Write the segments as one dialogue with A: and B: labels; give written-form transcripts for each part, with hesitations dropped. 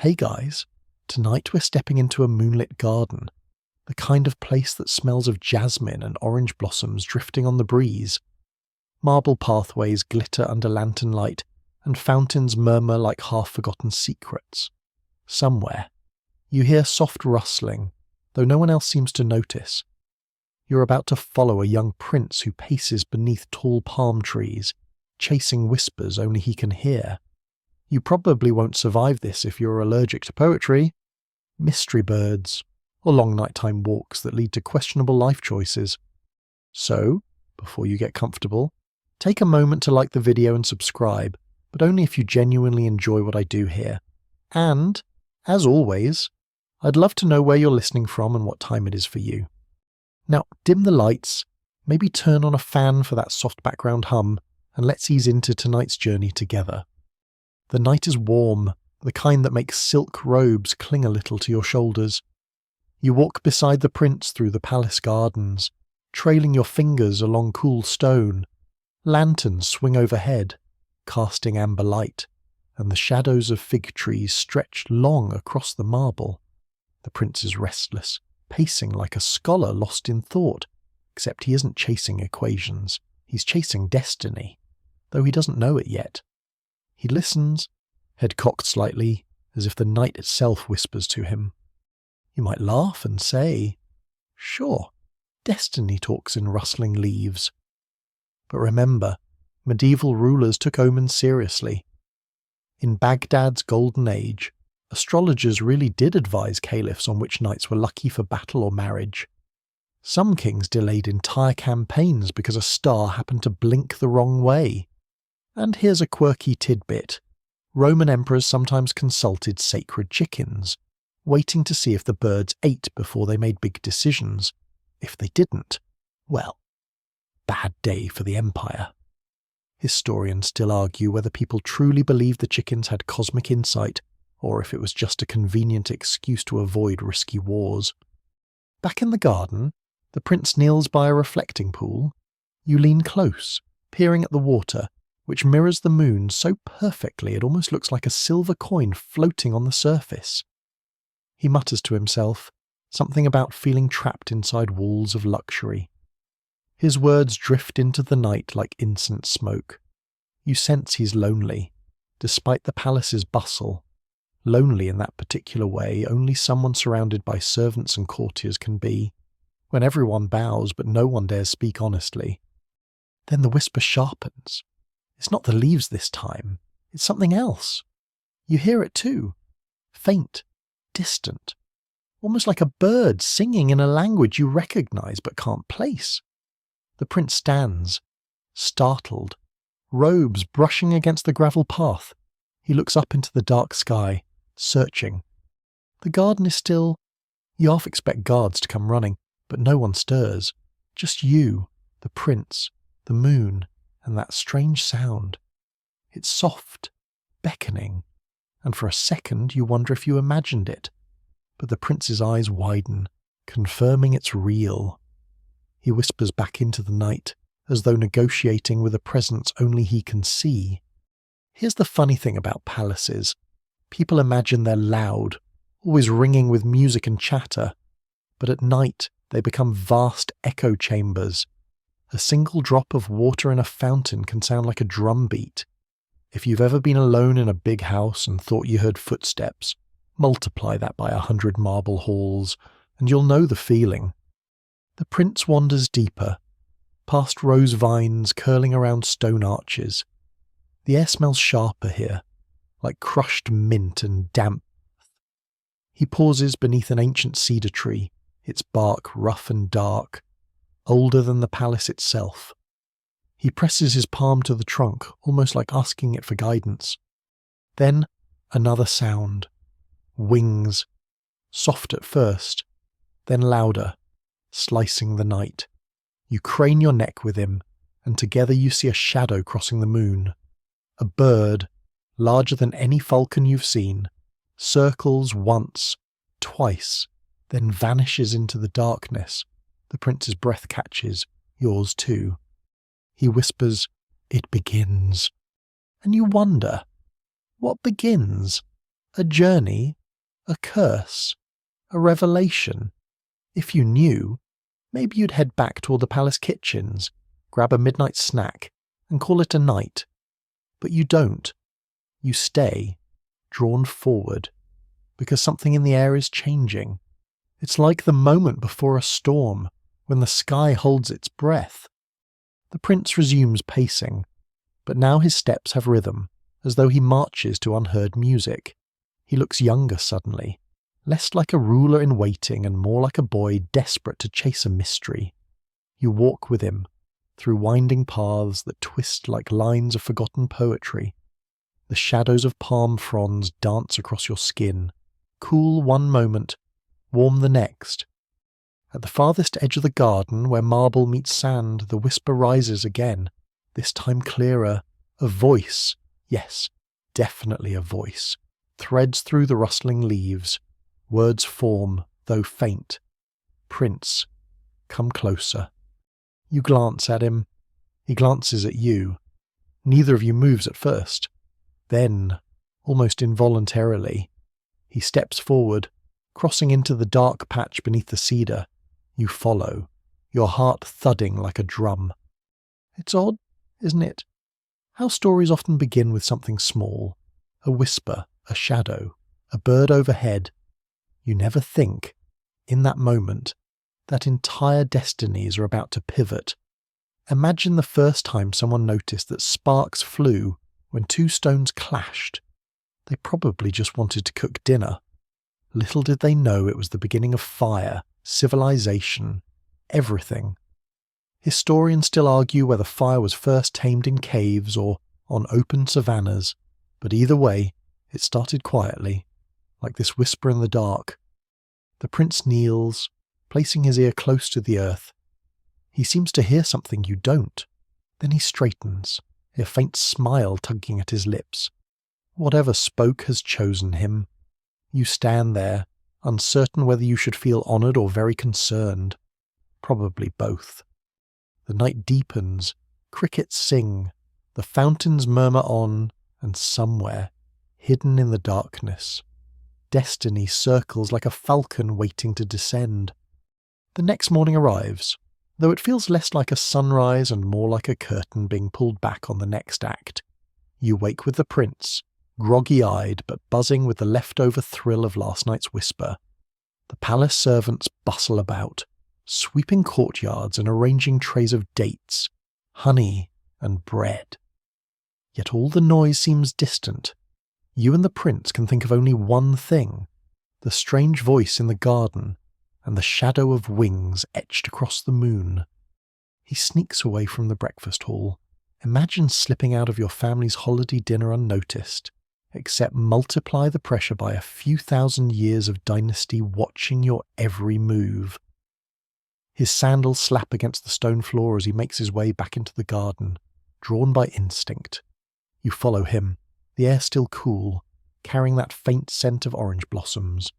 A: Hey guys, tonight we're stepping into a moonlit garden, the kind of place that smells of jasmine and orange blossoms drifting on the breeze. Marble pathways glitter under lantern light, and fountains murmur like half-forgotten secrets. Somewhere, you hear soft rustling, though no one else seems to notice. You're about to follow a young prince who paces beneath tall palm trees, chasing whispers only he can hear. You probably won't survive this if you're allergic to poetry, mystery birds, or long nighttime walks that lead to questionable life choices. So, before you get comfortable, take a moment to like the video and subscribe, but only if you genuinely enjoy what I do here. And, as always, I'd love to know where you're listening from and what time it is for you. Now, dim the lights, maybe turn on a fan for that soft background hum, and let's ease into tonight's journey together. The night is warm, the kind that makes silk robes cling a little to your shoulders. You walk beside the prince through the palace gardens, trailing your fingers along cool stone. Lanterns swing overhead, casting amber light, and the shadows of fig trees stretch long across the marble. The prince is restless, pacing like a scholar lost in thought, except he isn't chasing equations, he's chasing destiny, though he doesn't know it yet. He listens, head cocked slightly, as if the night itself whispers to him. You might laugh and say, sure, destiny talks in rustling leaves. But remember, medieval rulers took omens seriously. In Baghdad's golden age, astrologers really did advise caliphs on which nights were lucky for battle or marriage. Some kings delayed entire campaigns because a star happened to blink the wrong way. And here's a quirky tidbit. Roman emperors sometimes consulted sacred chickens, waiting to see if the birds ate before they made big decisions. If they didn't, well, bad day for the empire. Historians still argue whether people truly believed the chickens had cosmic insight, or if it was just a convenient excuse to avoid risky wars. Back in the garden, the prince kneels by a reflecting pool. You lean close, peering at the water, which mirrors the moon so perfectly it almost looks like a silver coin floating on the surface. He mutters to himself, something about feeling trapped inside walls of luxury. His words drift into the night like incense smoke. You sense he's lonely, despite the palace's bustle. Lonely in that particular way only someone surrounded by servants and courtiers can be, when everyone bows but no one dares speak honestly. Then the whisper sharpens. It's not the leaves this time, it's something else. You hear it too, faint, distant, almost like a bird singing in a language you recognize but can't place. The prince stands, startled, robes brushing against the gravel path. He looks up into the dark sky, searching. The garden is still. You half expect guards to come running, but no one stirs. Just you, the prince, the moon, and that strange sound. It's soft, beckoning, and for a second you wonder if you imagined it. But the prince's eyes widen, confirming it's real. He whispers back into the night, as though negotiating with a presence only he can see. Here's the funny thing about palaces. People imagine they're loud, always ringing with music and chatter, but at night they become vast echo chambers. A single drop of water in a fountain can sound like a drum beat. If you've ever been alone in a big house and thought you heard footsteps, multiply that by 100 marble halls, and you'll know the feeling. The prince wanders deeper, past rose vines curling around stone arches. The air smells sharper here, like crushed mint and damp. He pauses beneath an ancient cedar tree, its bark rough and dark, older than the palace itself. He presses his palm to the trunk, almost like asking it for guidance. Then another sound. Wings. Soft at first, then louder, slicing the night. You crane your neck with him, and together you see a shadow crossing the moon. A bird, larger than any falcon you've seen, circles once, twice, then vanishes into the darkness. The prince's breath catches, yours too. He whispers, "It begins." And you wonder, what begins? A journey? A curse? A revelation? If you knew, maybe you'd head back to all the palace kitchens, grab a midnight snack, and call it a night. But you don't. You stay, drawn forward, because something in the air is changing. It's like the moment before a storm, when the sky holds its breath. The prince resumes pacing, but now his steps have rhythm, as though he marches to unheard music. He looks younger suddenly, less like a ruler in waiting and more like a boy desperate to chase a mystery. You walk with him, through winding paths that twist like lines of forgotten poetry. The shadows of palm fronds dance across your skin, cool one moment, warm the next. At the farthest edge of the garden, where marble meets sand, the whisper rises again, this time clearer. A voice, yes, definitely a voice, threads through the rustling leaves. Words form, though faint. Prince, come closer. You glance at him. He glances at you. Neither of you moves at first. Then, almost involuntarily, he steps forward, crossing into the dark patch beneath the cedar. You follow, your heart thudding like a drum. It's odd, isn't it? How stories often begin with something small. A whisper, a shadow, a bird overhead. You never think, in that moment, that entire destinies are about to pivot. Imagine the first time someone noticed that sparks flew when two stones clashed. They probably just wanted to cook dinner. Little did they know it was the beginning of fire, civilization, everything. Historians still argue whether fire was first tamed in caves or on open savannas, but either way, it started quietly, like this whisper in the dark. The prince kneels, placing his ear close to the earth. He seems to hear something you don't. Then he straightens, a faint smile tugging at his lips. Whatever spoke has chosen him. You stand there, uncertain whether you should feel honoured or very concerned. Probably both. The night deepens, crickets sing, the fountains murmur on, and somewhere, hidden in the darkness, destiny circles like a falcon waiting to descend. The next morning arrives, though it feels less like a sunrise and more like a curtain being pulled back on the next act. You wake with the prince, groggy-eyed but buzzing with the leftover thrill of last night's whisper. The palace servants bustle about, sweeping courtyards and arranging trays of dates, honey, and bread. Yet all the noise seems distant. You and the prince can think of only one thing, the strange voice in the garden and the shadow of wings etched across the moon. He sneaks away from the breakfast hall. Imagine slipping out of your family's holiday dinner unnoticed, except multiply the pressure by a few thousand years of dynasty watching your every move. His sandals slap against the stone floor as he makes his way back into the garden, drawn by instinct. You follow him, the air still cool, carrying that faint scent of orange blossoms.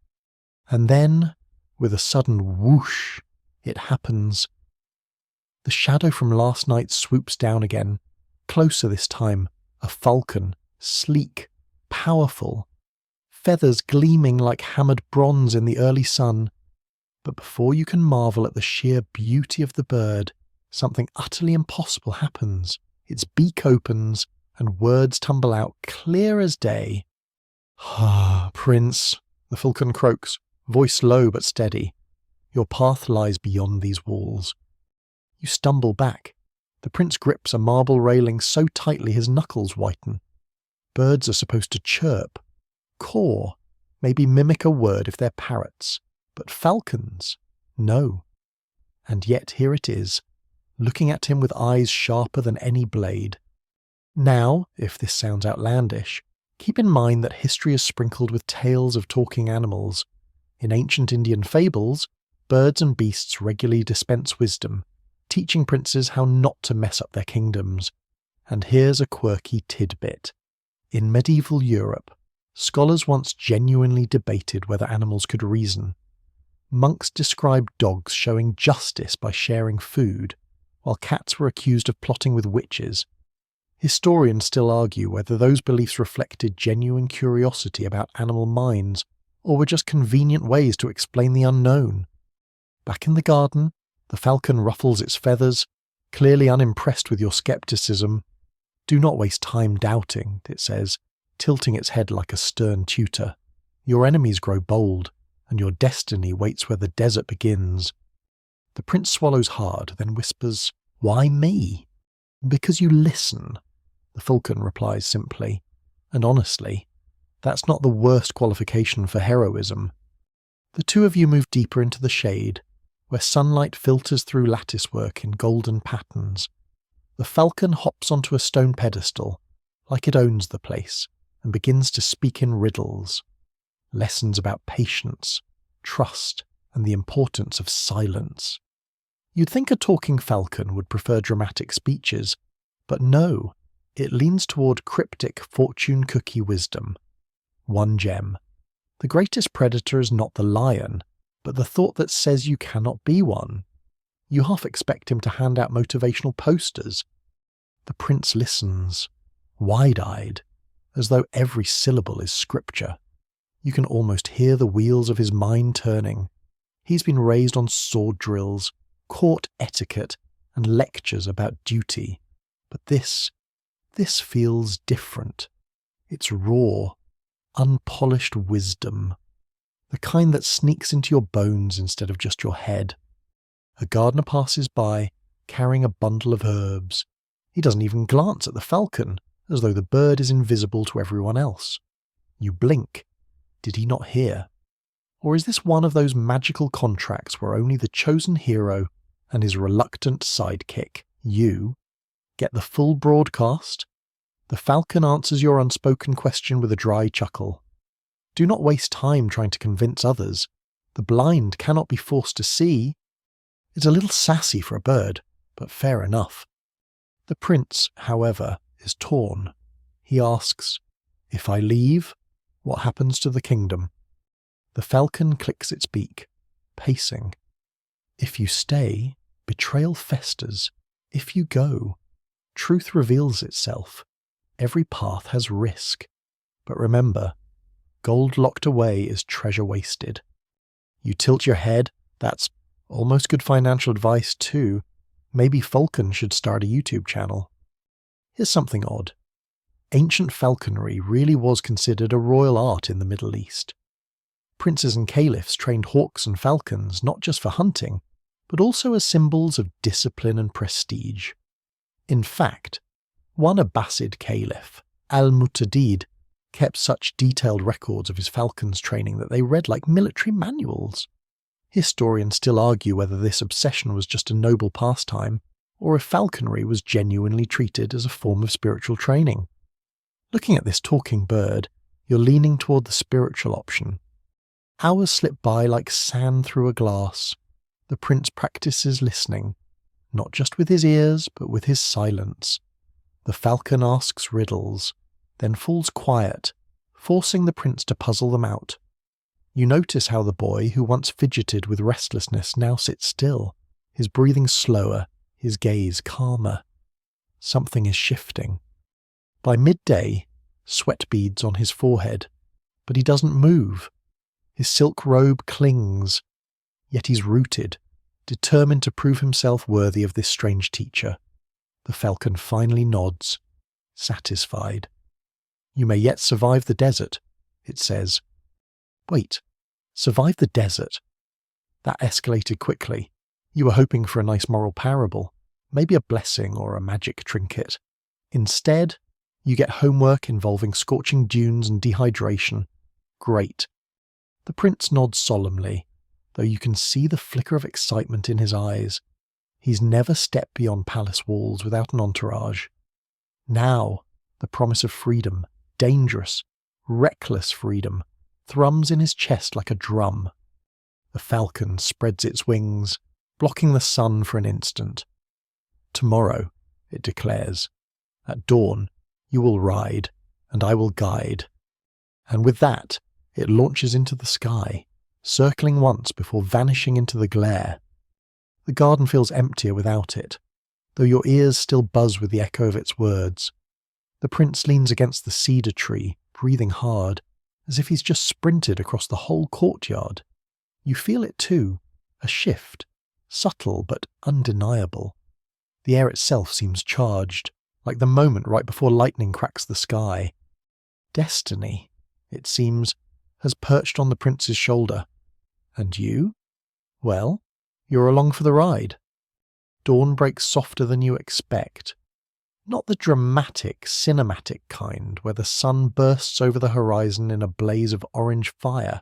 A: And then, with a sudden whoosh, it happens. The shadow from last night swoops down again, closer this time, a falcon, sleek, powerful, feathers gleaming like hammered bronze in the early sun. But before you can marvel at the sheer beauty of the bird, something utterly impossible happens. Its beak opens, and words tumble out clear as day. "Ah, Prince," the falcon croaks, voice low but steady. "Your path lies beyond these walls." You stumble back. The prince grips a marble railing so tightly his knuckles whiten. Birds are supposed to chirp, caw, maybe mimic a word if they're parrots. But falcons? No. And yet here it is, looking at him with eyes sharper than any blade. Now, if this sounds outlandish, keep in mind that history is sprinkled with tales of talking animals. In ancient Indian fables, birds and beasts regularly dispense wisdom, teaching princes how not to mess up their kingdoms. And here's a quirky tidbit. In medieval Europe, scholars once genuinely debated whether animals could reason. Monks described dogs showing justice by sharing food, while cats were accused of plotting with witches. Historians still argue whether those beliefs reflected genuine curiosity about animal minds or were just convenient ways to explain the unknown. Back in the garden, the falcon ruffles its feathers, clearly unimpressed with your skepticism. Do not waste time doubting, it says, tilting its head like a stern tutor. Your enemies grow bold, and your destiny waits where the desert begins. The prince swallows hard, then whispers, "Why me?" "Because you listen," the falcon replies simply. And honestly, that's not the worst qualification for heroism. The two of you move deeper into the shade, where sunlight filters through latticework in golden patterns. The falcon hops onto a stone pedestal, like it owns the place, and begins to speak in riddles. Lessons about patience, trust, and the importance of silence. You'd think a talking falcon would prefer dramatic speeches, but no, it leans toward cryptic fortune cookie wisdom. One gem. The greatest predator is not the lion, but the thought that says you cannot be one. You half expect him to hand out motivational posters. The prince listens, wide-eyed, as though every syllable is scripture. You can almost hear the wheels of his mind turning. He's been raised on sword drills, court etiquette, and lectures about duty. But this feels different. It's raw, unpolished wisdom. The kind that sneaks into your bones instead of just your head. A gardener passes by, carrying a bundle of herbs. He doesn't even glance at the falcon, as though the bird is invisible to everyone else. You blink. Did he not hear? Or is this one of those magical contracts where only the chosen hero and his reluctant sidekick, you, get the full broadcast? The falcon answers your unspoken question with a dry chuckle. Do not waste time trying to convince others. The blind cannot be forced to see. It's a little sassy for a bird, but fair enough. The prince, however, is torn. He asks, "If I leave, what happens to the kingdom?" The falcon clicks its beak, pacing. If you stay, betrayal festers. If you go, truth reveals itself. Every path has risk. But remember, gold locked away is treasure wasted. You tilt your head, that's almost good financial advice too. Maybe Falcon should start a YouTube channel. Here's something odd. Ancient falconry really was considered a royal art in the Middle East. Princes and caliphs trained hawks and falcons not just for hunting, but also as symbols of discipline and prestige. In fact, one Abbasid caliph, al-Mu'tadid, kept such detailed records of his falcons' training that they read like military manuals. Historians still argue whether this obsession was just a noble pastime, or if falconry was genuinely treated as a form of spiritual training. Looking at this talking bird, you're leaning toward the spiritual option. Hours slip by like sand through a glass. The prince practices listening, not just with his ears, but with his silence. The falcon asks riddles, then falls quiet, forcing the prince to puzzle them out. You notice how the boy, who once fidgeted with restlessness, now sits still, his breathing slower, his gaze calmer. Something is shifting. By midday, sweat beads on his forehead, but he doesn't move. His silk robe clings, yet he's rooted, determined to prove himself worthy of this strange teacher. The falcon finally nods, satisfied. You may yet survive the desert, it says. Wait, survive the desert? That escalated quickly. You were hoping for a nice moral parable, maybe a blessing or a magic trinket. Instead, you get homework involving scorching dunes and dehydration. Great. The prince nods solemnly, though you can see the flicker of excitement in his eyes. He's never stepped beyond palace walls without an entourage. Now, the promise of freedom, dangerous, reckless freedom, thrums in his chest like a drum. The falcon spreads its wings, blocking the sun for an instant. Tomorrow, it declares, at dawn, you will ride, and I will guide. And with that, it launches into the sky, circling once before vanishing into the glare. The garden feels emptier without it, though your ears still buzz with the echo of its words. The prince leans against the cedar tree, breathing hard, as if he's just sprinted across the whole courtyard. You feel it too, a shift, subtle but undeniable. The air itself seems charged, like the moment right before lightning cracks the sky. Destiny, it seems, has perched on the prince's shoulder. And you? Well, you're along for the ride. Dawn breaks softer than you expect. Not the dramatic, cinematic kind where the sun bursts over the horizon in a blaze of orange fire,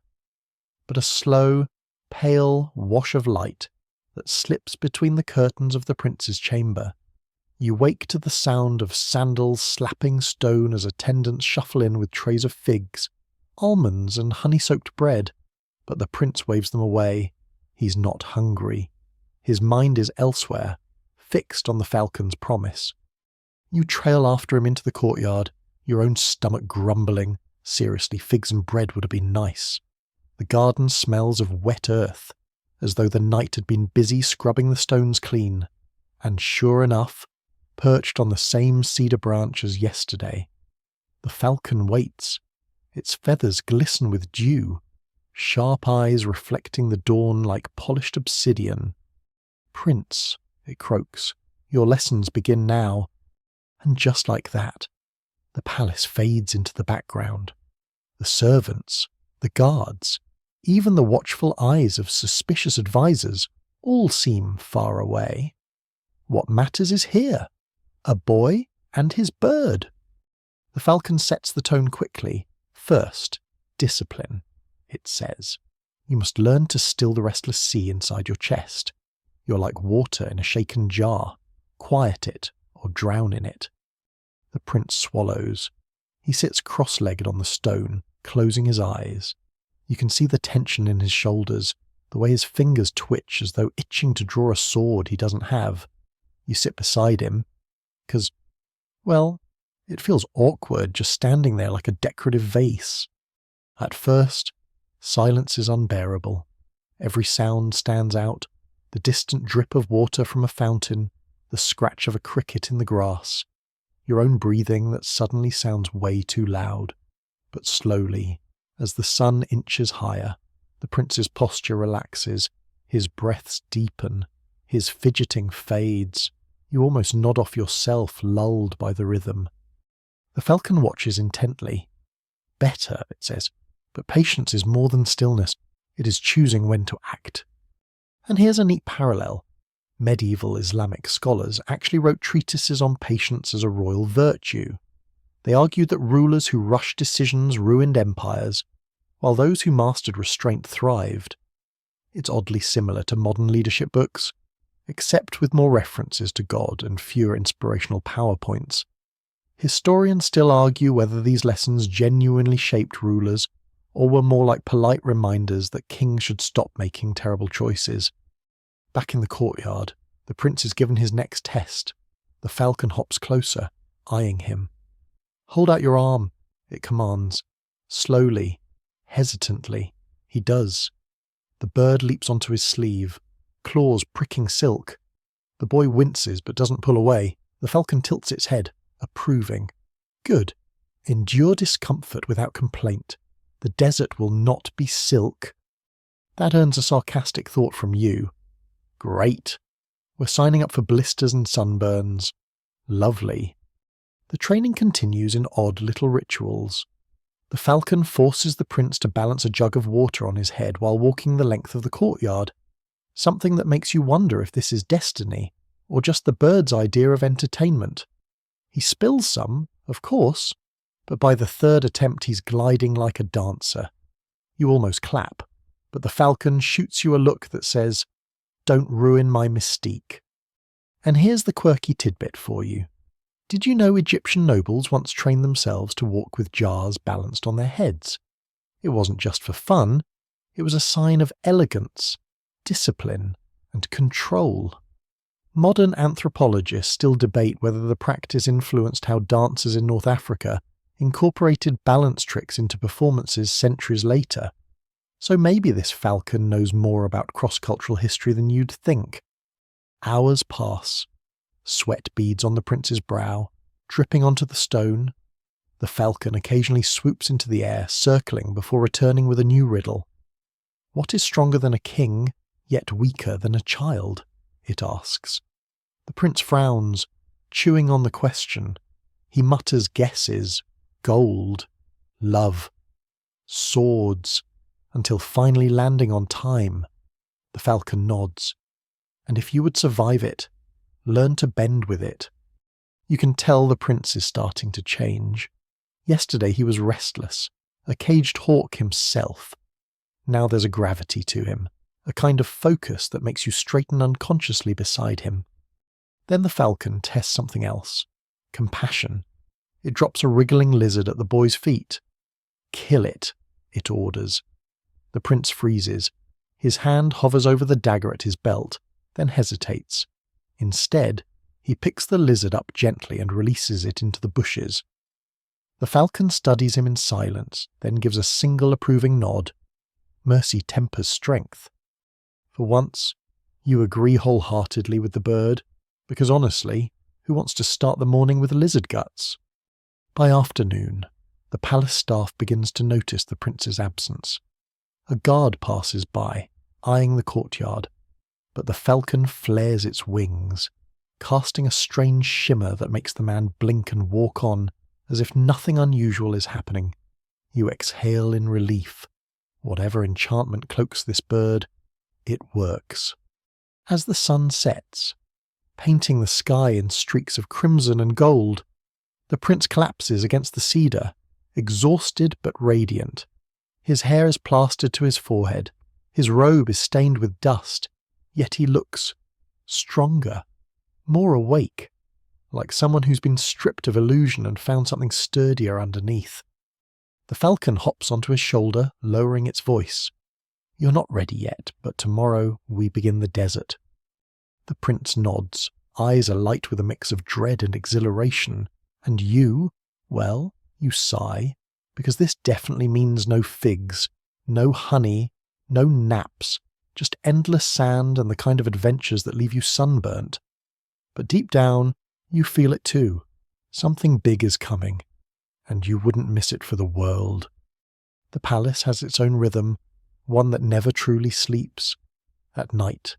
A: but a slow, pale wash of light that slips between the curtains of the prince's chamber. You wake to the sound of sandals slapping stone as attendants shuffle in with trays of figs, almonds and honey-soaked bread, but the prince waves them away. He's not hungry. His mind is elsewhere, fixed on the falcon's promise. You trail after him into the courtyard, your own stomach grumbling. Seriously, figs and bread would have been nice. The garden smells of wet earth, as though the night had been busy scrubbing the stones clean. And sure enough, perched on the same cedar branch as yesterday, the falcon waits. Its feathers glisten with dew, sharp eyes reflecting the dawn like polished obsidian. "Prince," it croaks, "your lessons begin now." And just like that, the palace fades into the background. The servants, the guards, even the watchful eyes of suspicious advisers all seem far away. What matters is here, a boy and his bird. The falcon sets the tone quickly. First, discipline, it says. You must learn to still the restless sea inside your chest. You're like water in a shaken jar. Quiet it or drown in it. The prince swallows. He sits cross-legged on the stone, closing his eyes. You can see the tension in his shoulders, the way his fingers twitch as though itching to draw a sword he doesn't have. You sit beside him, 'cause, well, it feels awkward just standing there like a decorative vase. At first, silence is unbearable. Every sound stands out, the distant drip of water from a fountain, the scratch of a cricket in the grass, your own breathing that suddenly sounds way too loud. But slowly, as the sun inches higher, the prince's posture relaxes, his breaths deepen, his fidgeting fades. You almost nod off yourself, lulled by the rhythm. The falcon watches intently. Better, it says, but patience is more than stillness. It is choosing when to act. And here's a neat parallel. Medieval Islamic scholars actually wrote treatises on patience as a royal virtue. They argued that rulers who rushed decisions ruined empires, while those who mastered restraint thrived. It's oddly similar to modern leadership books, except with more references to God and fewer inspirational PowerPoints. Historians still argue whether these lessons genuinely shaped rulers, or were more like polite reminders that kings should stop making terrible choices. Back in the courtyard, the prince is given his next test. The falcon hops closer, eyeing him. "Hold out your arm," it commands. Slowly, hesitantly, he does. The bird leaps onto his sleeve, claws pricking silk. The boy winces but doesn't pull away. The falcon tilts its head, approving. Good. Endure discomfort without complaint. The desert will not be silk. That earns a sarcastic thought from you. Great. We're signing up for blisters and sunburns. Lovely. The training continues in odd little rituals. The falcon forces the prince to balance a jug of water on his head while walking the length of the courtyard, something that makes you wonder if this is destiny, or just the bird's idea of entertainment. He spills some, of course, but by the third attempt he's gliding like a dancer. You almost clap, but the falcon shoots you a look that says, "Don't ruin my mystique." And here's the quirky tidbit for you. Did you know Egyptian nobles once trained themselves to walk with jars balanced on their heads? It wasn't just for fun, it was a sign of elegance, discipline, and control. Modern anthropologists still debate whether the practice influenced how dancers in North Africa incorporated balance tricks into performances centuries later. So maybe this falcon knows more about cross-cultural history than you'd think. Hours pass. Sweat beads on the prince's brow, dripping onto the stone. The falcon occasionally swoops into the air, circling before returning with a new riddle. What is stronger than a king, yet weaker than a child? It asks. The prince frowns, chewing on the question. He mutters guesses, gold, love, swords, until finally landing on time. The falcon nods. And if you would survive it, learn to bend with it. You can tell the prince is starting to change. Yesterday he was restless, a caged hawk himself. Now there's a gravity to him, a kind of focus that makes you straighten unconsciously beside him. Then the falcon tests something else. Compassion. It drops a wriggling lizard at the boy's feet. Kill it, it orders. The prince freezes. His hand hovers over the dagger at his belt, then hesitates. Instead, he picks the lizard up gently and releases it into the bushes. The falcon studies him in silence, then gives a single approving nod. Mercy tempers strength. For once, you agree wholeheartedly with the bird, because honestly, who wants to start the morning with lizard guts? By afternoon, the palace staff begins to notice the prince's absence. A guard passes by, eyeing the courtyard, but the falcon flares its wings, casting a strange shimmer that makes the man blink and walk on, as if nothing unusual is happening. You exhale in relief. Whatever enchantment cloaks this bird, it works. As the sun sets, painting the sky in streaks of crimson and gold, the prince collapses against the cedar, exhausted but radiant. His hair is plastered to his forehead, his robe is stained with dust, yet he looks stronger, more awake, like someone who's been stripped of illusion and found something sturdier underneath. The falcon hops onto his shoulder, lowering its voice. You're not ready yet, but tomorrow we begin the desert. The prince nods, eyes alight with a mix of dread and exhilaration. And you, well, you sigh, because this definitely means no figs, no honey, no naps, just endless sand and the kind of adventures that leave you sunburnt. But deep down, you feel it too. Something big is coming, and you wouldn't miss it for the world. The palace has its own rhythm, one that never truly sleeps. At night,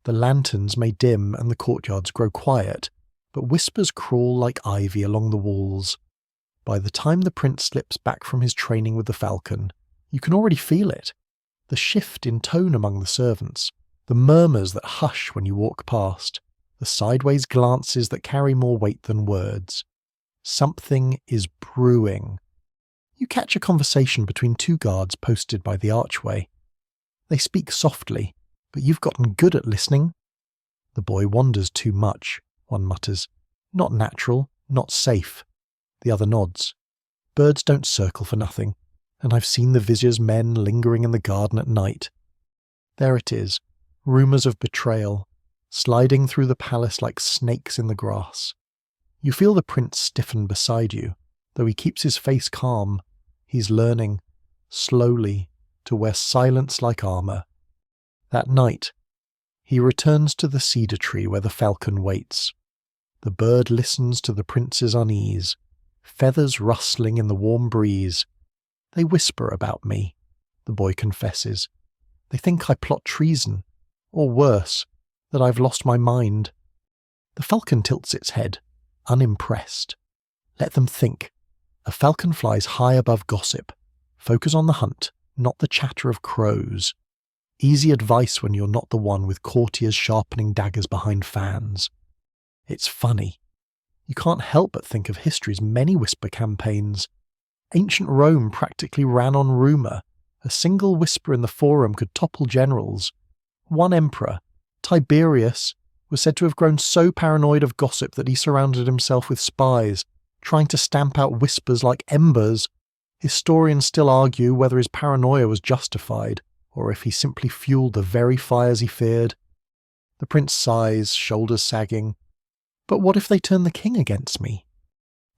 A: the lanterns may dim and the courtyards grow quiet, but whispers crawl like ivy along the walls. By the time the prince slips back from his training with the falcon, you can already feel it. The shift in tone among the servants, the murmurs that hush when you walk past, the sideways glances that carry more weight than words. Something is brewing. You catch a conversation between two guards posted by the archway. They speak softly, but you've gotten good at listening. The boy wanders too much, one mutters. Not natural, not safe. The other nods. Birds don't circle for nothing, and I've seen the vizier's men lingering in the garden at night. There it is, rumours of betrayal, sliding through the palace like snakes in the grass. You feel the prince stiffen beside you, though he keeps his face calm. He's learning, slowly, to wear silence like armour. That night, he returns to the cedar tree where the falcon waits. The bird listens to the prince's unease, feathers rustling in the warm breeze. They whisper about me, the boy confesses. They think I plot treason, or worse, that I've lost my mind. The falcon tilts its head, unimpressed. Let them think. A falcon flies high above gossip. Focus on the hunt, not the chatter of crows. Easy advice when you're not the one with courtiers sharpening daggers behind fans. It's funny. You can't help but think of history's many whisper campaigns. Ancient Rome practically ran on rumour. A single whisper in the forum could topple generals. One emperor, Tiberius, was said to have grown so paranoid of gossip that he surrounded himself with spies, trying to stamp out whispers like embers. Historians still argue whether his paranoia was justified, or if he simply fueled the very fires he feared. The prince sighs, shoulders sagging. But what if they turn the king against me?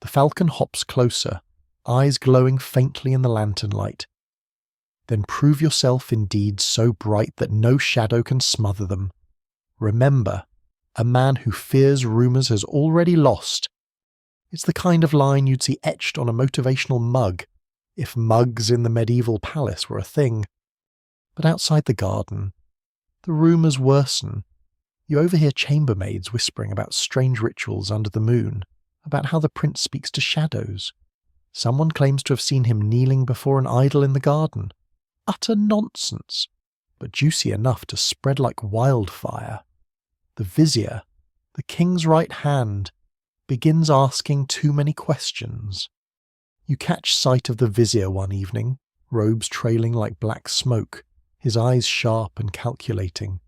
A: The falcon hops closer, eyes glowing faintly in the lantern light. Then prove yourself indeed so bright that no shadow can smother them. Remember, a man who fears rumours has already lost. It's the kind of line you'd see etched on a motivational mug, if mugs in the medieval palace were a thing. But outside the garden, the rumours worsen. You overhear chambermaids whispering about strange rituals under the moon, about how the prince speaks to shadows. Someone claims to have seen him kneeling before an idol in the garden. Utter nonsense, but juicy enough to spread like wildfire. The vizier, the king's right hand, begins asking too many questions. You catch sight of the vizier one evening, robes trailing like black smoke, his eyes sharp and calculating.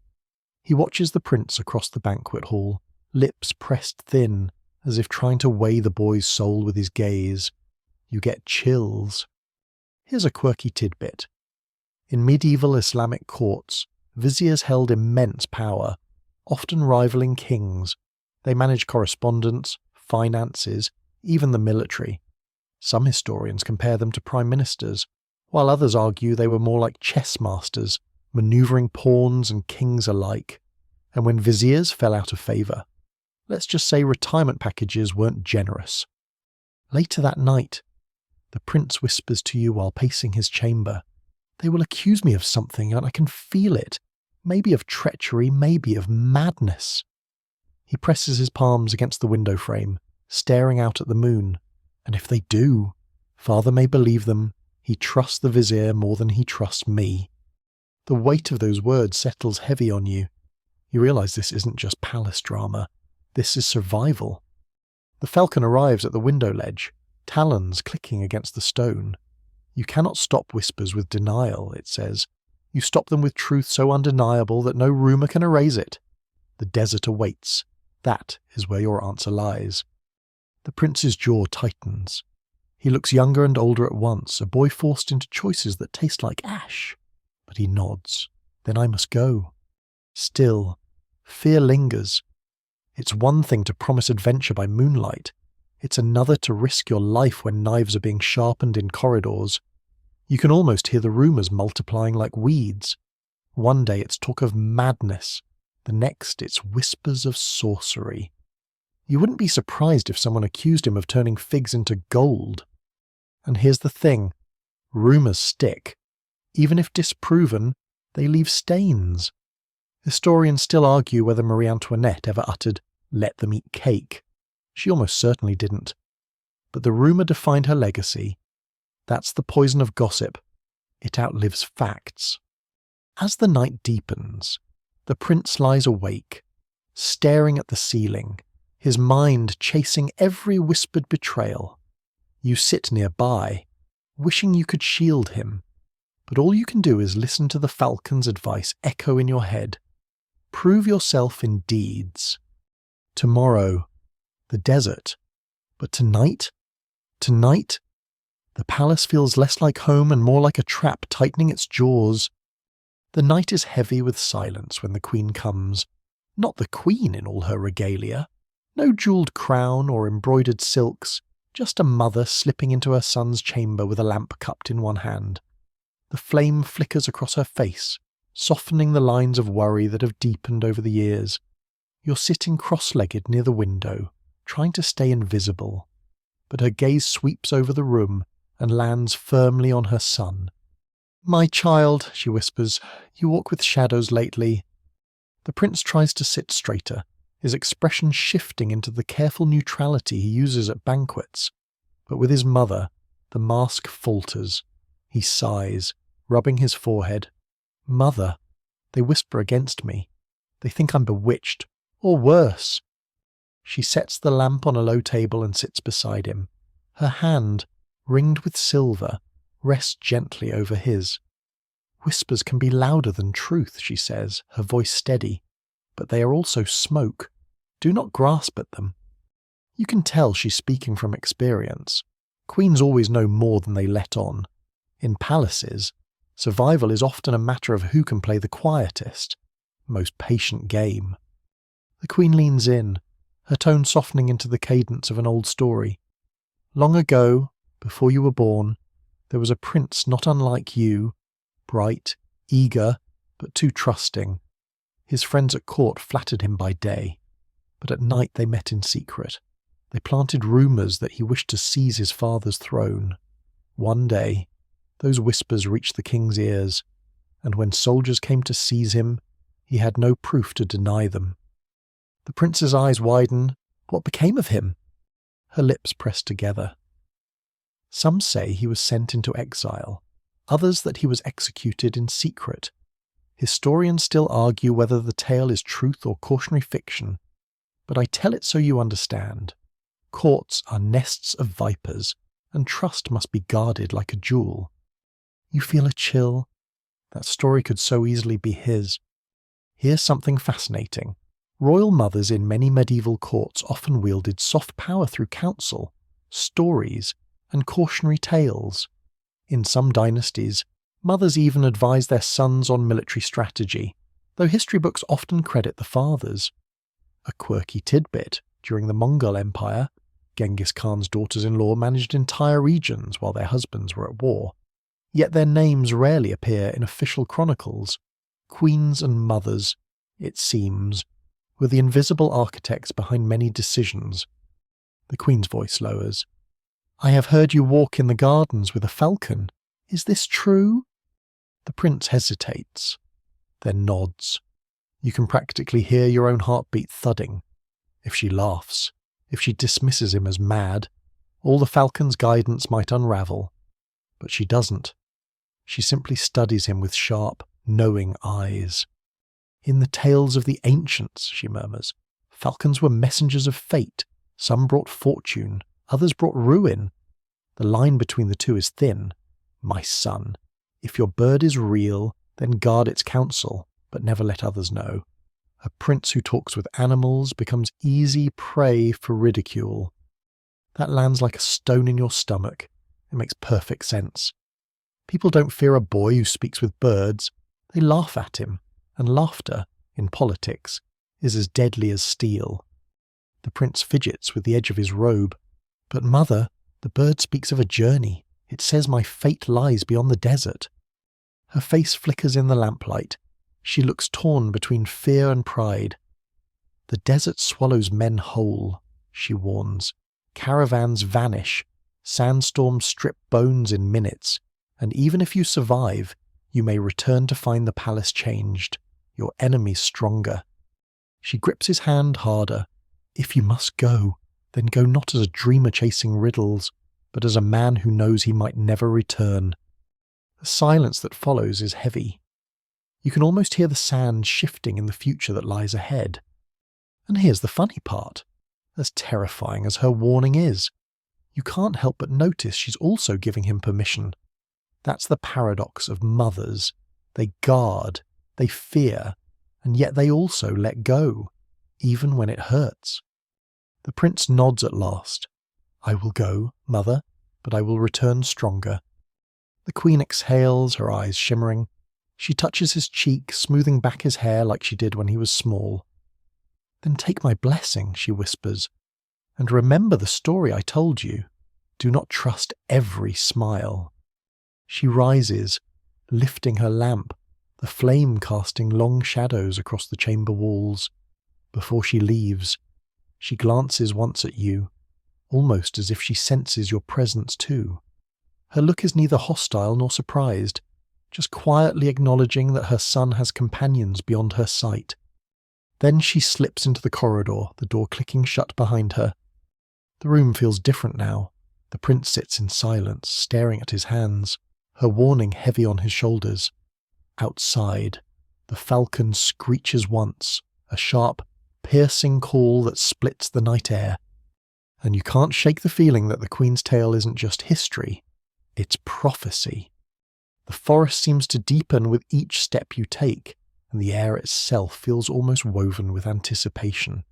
A: He watches the prince across the banquet hall, lips pressed thin, as if trying to weigh the boy's soul with his gaze. You get chills. Here's a quirky tidbit. In medieval Islamic courts, viziers held immense power, often rivaling kings. They managed correspondence, finances, even the military. Some historians compare them to prime ministers, while others argue they were more like chess masters, manoeuvring pawns and kings alike. And when viziers fell out of favour, let's just say retirement packages weren't generous. Later that night, the prince whispers to you while pacing his chamber, "They will accuse me of something, and I can feel it. Maybe of treachery, maybe of madness." He presses his palms against the window frame, staring out at the moon. And if they do, father may believe them. He trusts the vizier more than he trusts me. The weight of those words settles heavy on you. You realise this isn't just palace drama. This is survival. The falcon arrives at the window ledge, talons clicking against the stone. You cannot stop whispers with denial, it says. You stop them with truth so undeniable that no rumour can erase it. The desert awaits. That is where your answer lies. The prince's jaw tightens. He looks younger and older at once, a boy forced into choices that taste like ash. But he nods. Then I must go. Still, fear lingers. It's one thing to promise adventure by moonlight. It's another to risk your life when knives are being sharpened in corridors. You can almost hear the rumours multiplying like weeds. One day it's talk of madness. The next it's whispers of sorcery. You wouldn't be surprised if someone accused him of turning figs into gold. And here's the thing. Rumours stick. Even if disproven, they leave stains. Historians still argue whether Marie Antoinette ever uttered, "Let them eat cake." She almost certainly didn't. But the rumour defined her legacy. That's the poison of gossip. It outlives facts. As the night deepens, the prince lies awake, staring at the ceiling, his mind chasing every whispered betrayal. You sit nearby, wishing you could shield him, but all you can do is listen to the falcon's advice echo in your head. Prove yourself in deeds. Tomorrow, the desert. But tonight? Tonight, the palace feels less like home and more like a trap tightening its jaws. The night is heavy with silence when the queen comes. Not the queen in all her regalia. No jewelled crown or embroidered silks, just a mother slipping into her son's chamber with a lamp cupped in one hand. The flame flickers across her face, softening the lines of worry that have deepened over the years. You're sitting cross-legged near the window, trying to stay invisible, but her gaze sweeps over the room and lands firmly on her son. "My child," she whispers, "you walk with shadows lately." The prince tries to sit straighter, his expression shifting into the careful neutrality he uses at banquets. But with his mother, the mask falters. He sighs, rubbing his forehead. "Mother, they whisper against me. They think I'm bewitched, or worse." She sets the lamp on a low table and sits beside him. Her hand, ringed with silver, rests gently over his. "Whispers can be louder than truth," she says, her voice steady. "But they are also smoke. Do not grasp at them." You can tell she's speaking from experience. Queens always know more than they let on. In palaces, survival is often a matter of who can play the quietest, most patient game. The queen leans in, her tone softening into the cadence of an old story. "Long ago, before you were born, there was a prince not unlike you, bright, eager, but too trusting. His friends at court flattered him by day, but at night they met in secret. They planted rumours that he wished to seize his father's throne. One day, those whispers reached the king's ears, and when soldiers came to seize him, he had no proof to deny them. The prince's eyes widened. What became of him? Her lips pressed together. Some say he was sent into exile, others that he was executed in secret. Historians still argue whether the tale is truth or cautionary fiction, but I tell it so you understand. Courts are nests of vipers, and trust must be guarded like a jewel. You feel a chill? That story could so easily be his. Here's something fascinating. Royal mothers in many medieval courts often wielded soft power through counsel, stories, and cautionary tales. In some dynasties, mothers even advised their sons on military strategy, though history books often credit the fathers. A quirky tidbit: during the Mongol Empire, Genghis Khan's daughters-in-law managed entire regions while their husbands were at war. Yet their names rarely appear in official chronicles. Queens and mothers, it seems, were the invisible architects behind many decisions. The Queen's voice lowers. "I have heard you walk in the gardens with a falcon. Is this true?" The prince hesitates, then nods. You can practically hear your own heartbeat thudding. If she laughs, if she dismisses him as mad, all the falcon's guidance might unravel. But she doesn't. She simply studies him with sharp, knowing eyes. "In the tales of the ancients," she murmurs, "falcons were messengers of fate. Some brought fortune, others brought ruin. The line between the two is thin. My son, if your bird is real, then guard its counsel, but never let others know. A prince who talks with animals becomes easy prey for ridicule." That lands like a stone in your stomach. It makes perfect sense. People don't fear a boy who speaks with birds. They laugh at him, and laughter, in politics, is as deadly as steel. The prince fidgets with the edge of his robe. "But mother, the bird speaks of a journey. It says my fate lies beyond the desert." Her face flickers in the lamplight. She looks torn between fear and pride. "The desert swallows men whole," she warns. "Caravans vanish. Sandstorms strip bones in minutes. And even if you survive, you may return to find the palace changed, your enemies stronger." She grips his hand harder. "If you must go, then go not as a dreamer chasing riddles, but as a man who knows he might never return." The silence that follows is heavy. You can almost hear the sand shifting in the future that lies ahead. And here's the funny part. As terrifying as her warning is, you can't help but notice she's also giving him permission. That's the paradox of mothers. They guard, they fear, and yet they also let go, even when it hurts. The prince nods at last. "I will go, mother, but I will return stronger." The queen exhales, her eyes shimmering. She touches his cheek, smoothing back his hair like she did when he was small. "Then take my blessing," she whispers, "and remember the story I told you. Do not trust every smile." She rises, lifting her lamp, the flame casting long shadows across the chamber walls. Before she leaves, she glances once at you, almost as if she senses your presence too. Her look is neither hostile nor surprised, just quietly acknowledging that her son has companions beyond her sight. Then she slips into the corridor, the door clicking shut behind her. The room feels different now. The prince sits in silence, staring at his hands, her warning heavy on his shoulders. Outside, the falcon screeches once, a sharp, piercing call that splits the night air. And you can't shake the feeling that the Queen's tale isn't just history, it's prophecy. The forest seems to deepen with each step you take, and the air itself feels almost woven with anticipation.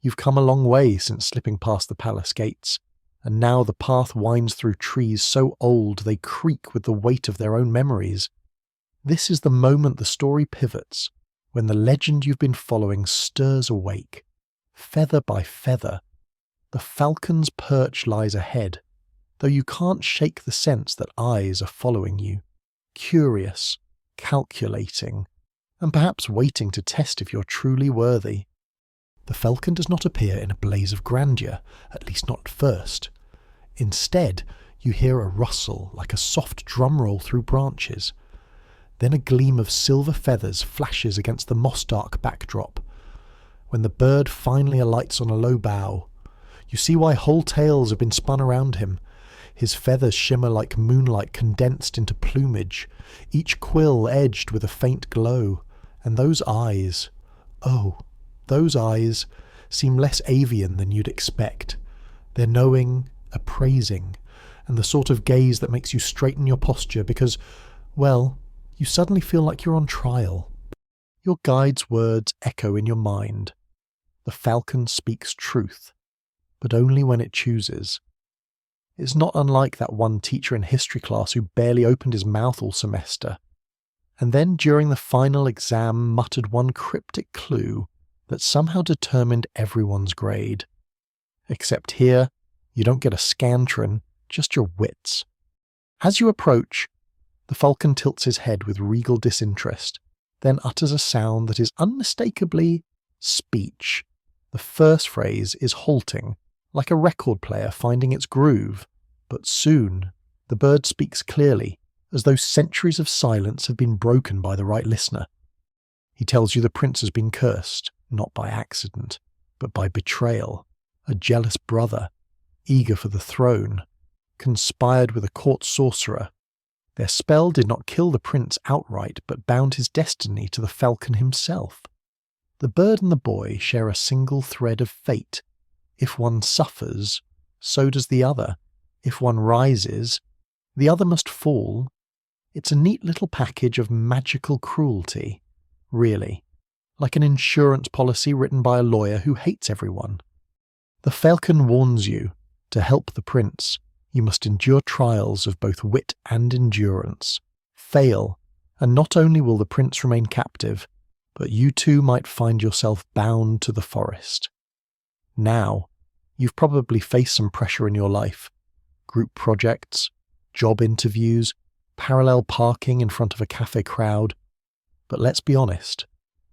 A: You've come a long way since slipping past the palace gates, and now the path winds through trees so old they creak with the weight of their own memories. This is the moment the story pivots, when the legend you've been following stirs awake. Feather by feather, the falcon's perch lies ahead, though you can't shake the sense that eyes are following you, curious, calculating, and perhaps waiting to test if you're truly worthy. The falcon does not appear in a blaze of grandeur, at least not at first. Instead, you hear a rustle like a soft drum roll through branches. Then a gleam of silver feathers flashes against the moss-dark backdrop. When the bird finally alights on a low bough, you see why whole tales have been spun around him. His feathers shimmer like moonlight condensed into plumage, each quill edged with a faint glow. And those eyes, oh, those eyes seem less avian than you'd expect. They're knowing, appraising, and the sort of gaze that makes you straighten your posture because, well, you suddenly feel like you're on trial. Your guide's words echo in your mind. The falcon speaks truth, but only when it chooses. It's not unlike that one teacher in history class who barely opened his mouth all semester, and then during the final exam muttered one cryptic clue that somehow determined everyone's grade. Except here, you don't get a scantron, just your wits. As you approach, the falcon tilts his head with regal disinterest, then utters a sound that is unmistakably speech. The first phrase is halting, like a record player finding its groove, but soon the bird speaks clearly, as though centuries of silence have been broken by the right listener. He tells you the prince has been cursed, not by accident, but by betrayal. A jealous brother, eager for the throne, conspired with a court sorcerer. Their spell did not kill the prince outright, but bound his destiny to the falcon himself. The bird and the boy share a single thread of fate. If one suffers, so does the other. If one rises, the other must fall. It's a neat little package of magical cruelty, really, like an insurance policy written by a lawyer who hates everyone. The falcon warns you, to help the prince, you must endure trials of both wit and endurance. Fail, and not only will the prince remain captive, but you too might find yourself bound to the forest. Now, you've probably faced some pressure in your life. Group projects, job interviews, parallel parking in front of a cafe crowd. But let's be honest,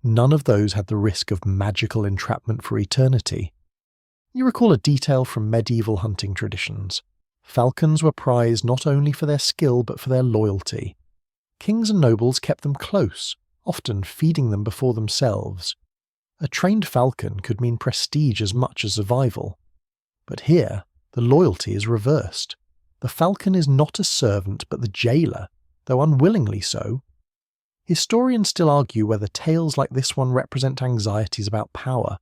A: none of those had the risk of magical entrapment for eternity. You recall a detail from medieval hunting traditions. Falcons were prized not only for their skill but for their loyalty. Kings and nobles kept them close, often feeding them before themselves. A trained falcon could mean prestige as much as survival. But here, the loyalty is reversed. The falcon is not a servant but the jailer, though unwillingly so. Historians still argue whether tales like this one represent anxieties about power.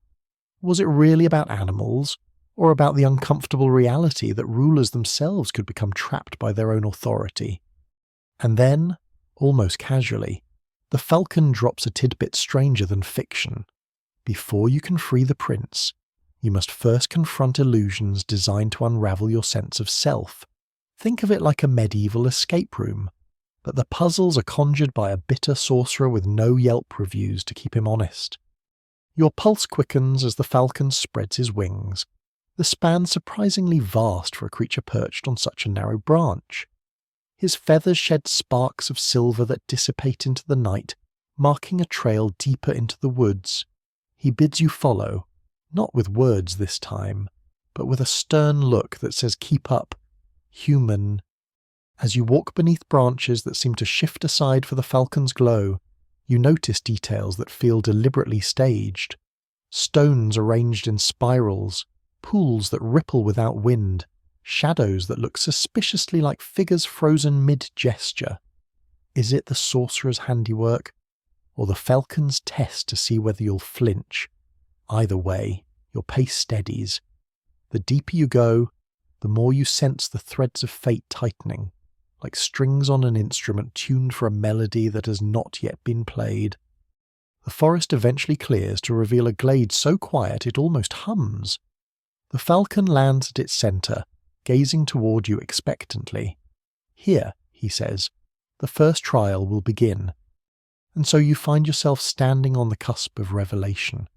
A: Was it really about animals, or about the uncomfortable reality that rulers themselves could become trapped by their own authority? And then, almost casually, the falcon drops a tidbit stranger than fiction. Before you can free the prince, you must first confront illusions designed to unravel your sense of self. Think of it like a medieval escape room, but the puzzles are conjured by a bitter sorcerer with no Yelp reviews to keep him honest. Your pulse quickens as the falcon spreads his wings, the span surprisingly vast for a creature perched on such a narrow branch. His feathers shed sparks of silver that dissipate into the night, marking a trail deeper into the woods. He bids you follow, not with words this time, but with a stern look that says keep up, human. As you walk beneath branches that seem to shift aside for the falcon's glow, you notice details that feel deliberately staged. Stones arranged in spirals, pools that ripple without wind, shadows that look suspiciously like figures frozen mid-gesture. Is it the sorcerer's handiwork, or the falcon's test to see whether you'll flinch? Either way, your pace steadies. The deeper you go, the more you sense the threads of fate tightening, like strings on an instrument tuned for a melody that has not yet been played. The forest eventually clears to reveal a glade so quiet it almost hums. The falcon lands at its centre, gazing toward you expectantly. Here, he says, the first trial will begin. And so you find yourself standing on the cusp of revelation.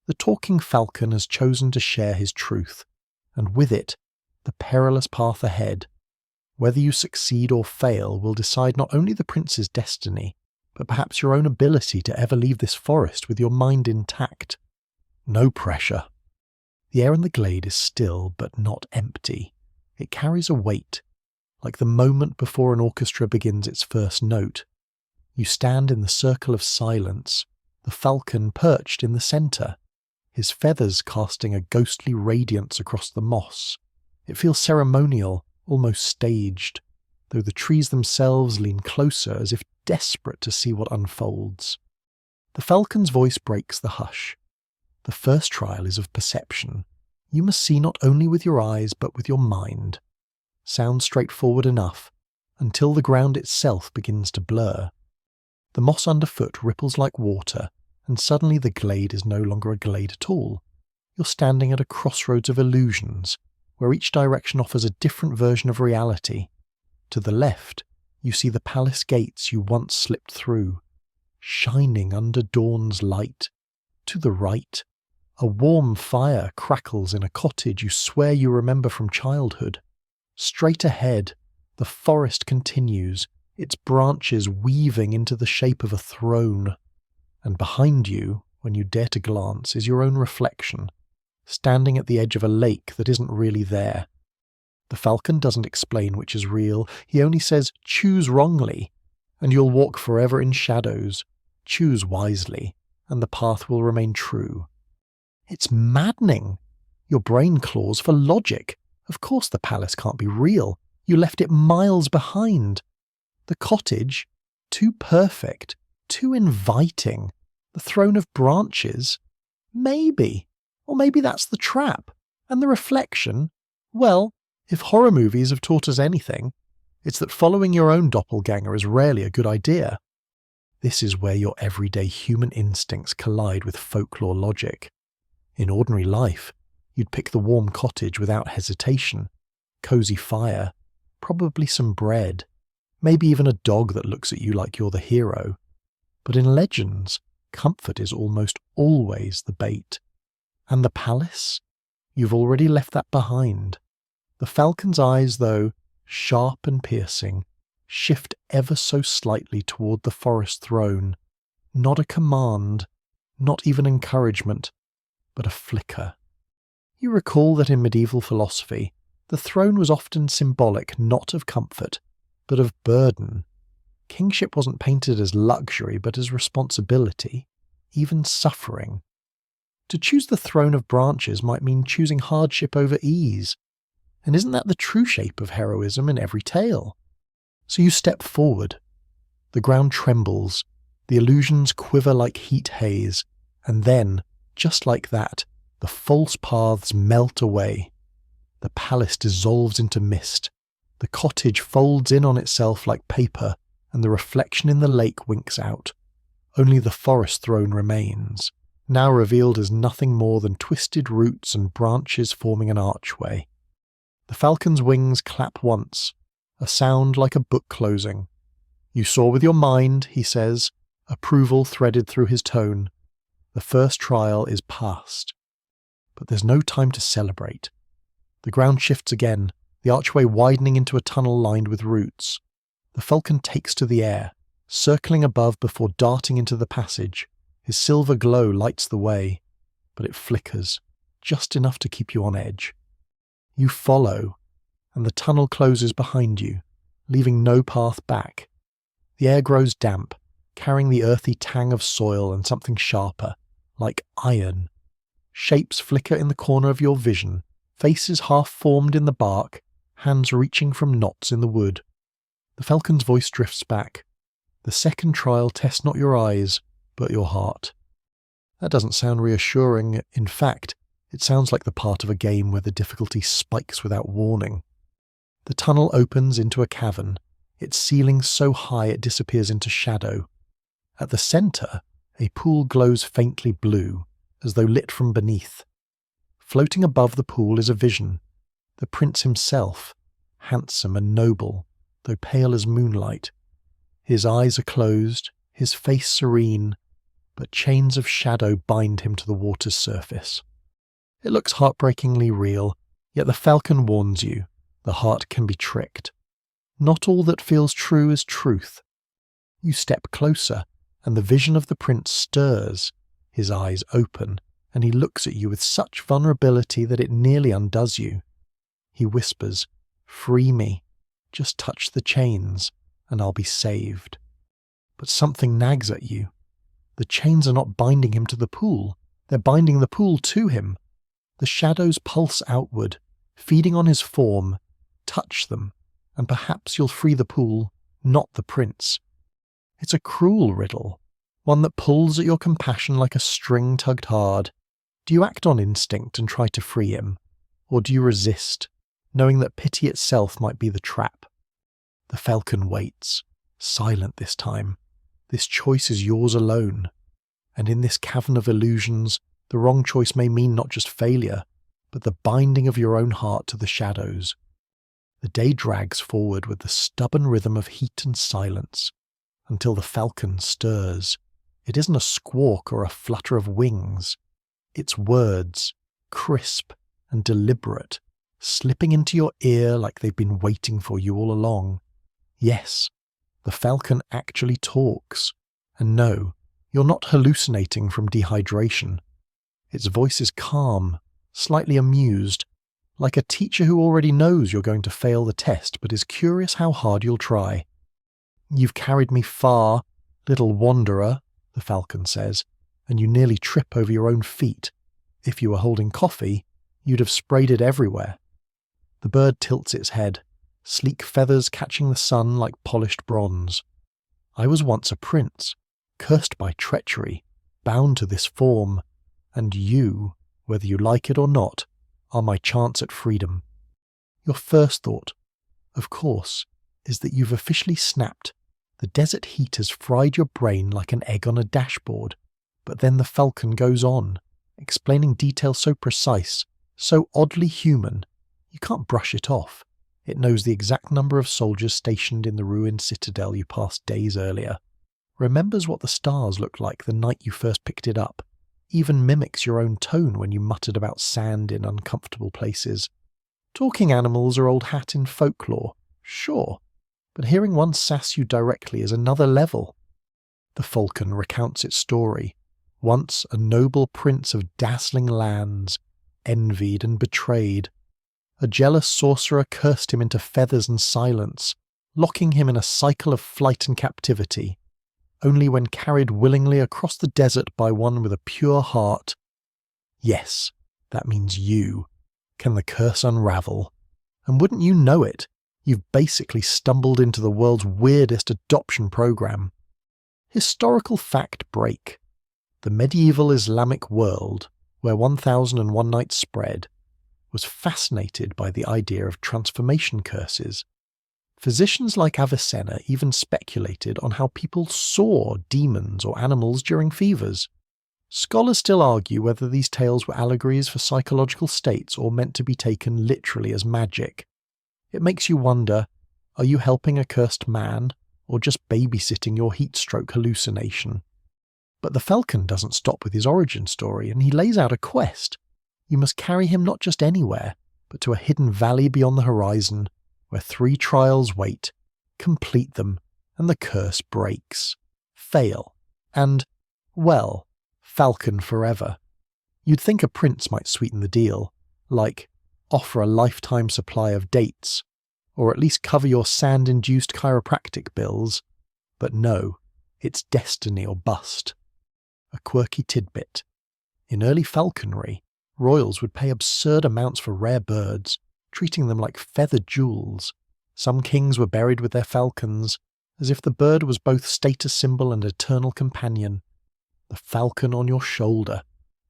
A: The talking falcon has chosen to share his truth, and with it, the perilous path ahead. Whether you succeed or fail will decide not only the prince's destiny, but perhaps your own ability to ever leave this forest with your mind intact. No pressure. The air in the glade is still but not empty. It carries a weight, like the moment before an orchestra begins its first note. You stand in the circle of silence, the falcon perched in the centre, his feathers casting a ghostly radiance across the moss. It feels ceremonial, almost staged, though the trees themselves lean closer as if desperate to see what unfolds. The falcon's voice breaks the hush. The first trial is of perception. You must see not only with your eyes but with your mind. Sounds straightforward enough, until the ground itself begins to blur. The moss underfoot ripples like water, and suddenly the glade is no longer a glade at all. You're standing at a crossroads of illusions, where each direction offers a different version of reality. To the left, you see the palace gates you once slipped through, shining under dawn's light. To the right, a warm fire crackles in a cottage you swear you remember from childhood. Straight ahead, the forest continues, its branches weaving into the shape of a throne. And behind you, when you dare to glance, is your own reflection, standing at the edge of a lake that isn't really there. The falcon doesn't explain which is real, he only says, choose wrongly, and you'll walk forever in shadows. Choose wisely, and the path will remain true. It's maddening. Your brain claws for logic. Of course the palace can't be real. You left it miles behind. The cottage, too perfect, too inviting. The throne of branches, maybe. Or maybe that's the trap. And the reflection, well, if horror movies have taught us anything, it's that following your own doppelganger is rarely a good idea. This is where your everyday human instincts collide with folklore logic. In ordinary life, you'd pick the warm cottage without hesitation, cozy fire, probably some bread, maybe even a dog that looks at you like you're the hero. But in legends, comfort is almost always the bait. And the palace? You've already left that behind. The falcon's eyes, though, sharp and piercing, shift ever so slightly toward the forest throne. Not a command, not even encouragement, but a flicker. You recall that in medieval philosophy, the throne was often symbolic not of comfort, but of burden. Kingship wasn't painted as luxury, but as responsibility, even suffering. To choose the throne of branches might mean choosing hardship over ease. And isn't that the true shape of heroism in every tale? So you step forward. The ground trembles, the illusions quiver like heat haze, and then, just like that, the false paths melt away. The palace dissolves into mist. The cottage folds in on itself like paper, and the reflection in the lake winks out. Only the forest throne remains, now revealed as nothing more than twisted roots and branches forming an archway. The falcon's wings clap once, a sound like a book closing. You saw with your mind, he says, approval threaded through his tone. The first trial is past. But there's no time to celebrate. The ground shifts again, the archway widening into a tunnel lined with roots. The falcon takes to the air, circling above before darting into the passage. His silver glow lights the way, but it flickers, just enough to keep you on edge. You follow, and the tunnel closes behind you, leaving no path back. The air grows damp, carrying the earthy tang of soil and something sharper, like iron. Shapes flicker in the corner of your vision, faces half-formed in the bark, hands reaching from knots in the wood. The falcon's voice drifts back. The second trial tests not your eyes, but your heart. That doesn't sound reassuring. In fact, it sounds like the part of a game where the difficulty spikes without warning. The tunnel opens into a cavern, its ceiling so high it disappears into shadow. At the centre, a pool glows faintly blue, as though lit from beneath. Floating above the pool is a vision, the prince himself, handsome and noble, though pale as moonlight. His eyes are closed, his face serene, but chains of shadow bind him to the water's surface. It looks heartbreakingly real, yet the falcon warns you, the heart can be tricked. Not all that feels true is truth. You step closer, and the vision of the prince stirs, his eyes open, and he looks at you with such vulnerability that it nearly undoes you. He whispers, "Free me, just touch the chains, and I'll be saved." But something nags at you. The chains are not binding him to the pool, they're binding the pool to him. The shadows pulse outward, feeding on his form. Touch them, and perhaps you'll free the pool, not the prince. It's a cruel riddle, one that pulls at your compassion like a string tugged hard. Do you act on instinct and try to free him, or do you resist, knowing that pity itself might be the trap? The falcon waits, silent this time. This choice is yours alone. And in this cavern of illusions, the wrong choice may mean not just failure, but the binding of your own heart to the shadows. The day drags forward with the stubborn rhythm of heat and silence, until the falcon stirs. It isn't a squawk or a flutter of wings. It's words, crisp and deliberate, slipping into your ear like they've been waiting for you all along. Yes, the falcon actually talks. And no, you're not hallucinating from dehydration. Its voice is calm, slightly amused, like a teacher who already knows you're going to fail the test but is curious how hard you'll try. "You've carried me far, little wanderer," the falcon says, "and you nearly trip over your own feet. If you were holding coffee, you'd have sprayed it everywhere." The bird tilts its head, sleek feathers catching the sun like polished bronze. "I was once a prince, cursed by treachery, bound to this form, and you, whether you like it or not, are my chance at freedom." Your first thought, of course, is that you've officially snapped. The desert heat has fried your brain like an egg on a dashboard. But then the falcon goes on, explaining details so precise, so oddly human, you can't brush it off. It knows the exact number of soldiers stationed in the ruined citadel you passed days earlier, remembers what the stars looked like the night you first picked it up, even mimics your own tone when you muttered about sand in uncomfortable places. Talking animals are old hat in folklore, sure, but hearing one sass you directly is another level. The falcon recounts its story, once a noble prince of dazzling lands, envied and betrayed. A jealous sorcerer cursed him into feathers and silence, locking him in a cycle of flight and captivity. Only when carried willingly across the desert by one with a pure heart, yes, that means you, can the curse unravel. And wouldn't you know it, you've basically stumbled into the world's weirdest adoption program. Historical fact break. The medieval Islamic world, where 1001 Nights spread, was fascinated by the idea of transformation curses. Physicians like Avicenna even speculated on how people saw demons or animals during fevers. Scholars still argue whether these tales were allegories for psychological states or meant to be taken literally as magic. It makes you wonder, are you helping a cursed man, or just babysitting your heatstroke hallucination? But the falcon doesn't stop with his origin story, and he lays out a quest. You must carry him not just anywhere, but to a hidden valley beyond the horizon, where 3 trials wait, complete them, and the curse breaks. Fail, and, well, falcon forever. You'd think a prince might sweeten the deal, like offer a lifetime supply of dates, or at least cover your sand-induced chiropractic bills. But no, it's destiny or bust. A quirky tidbit. In early falconry, royals would pay absurd amounts for rare birds, treating them like feathered jewels. Some kings were buried with their falcons, as if the bird was both status symbol and eternal companion. The falcon on your shoulder,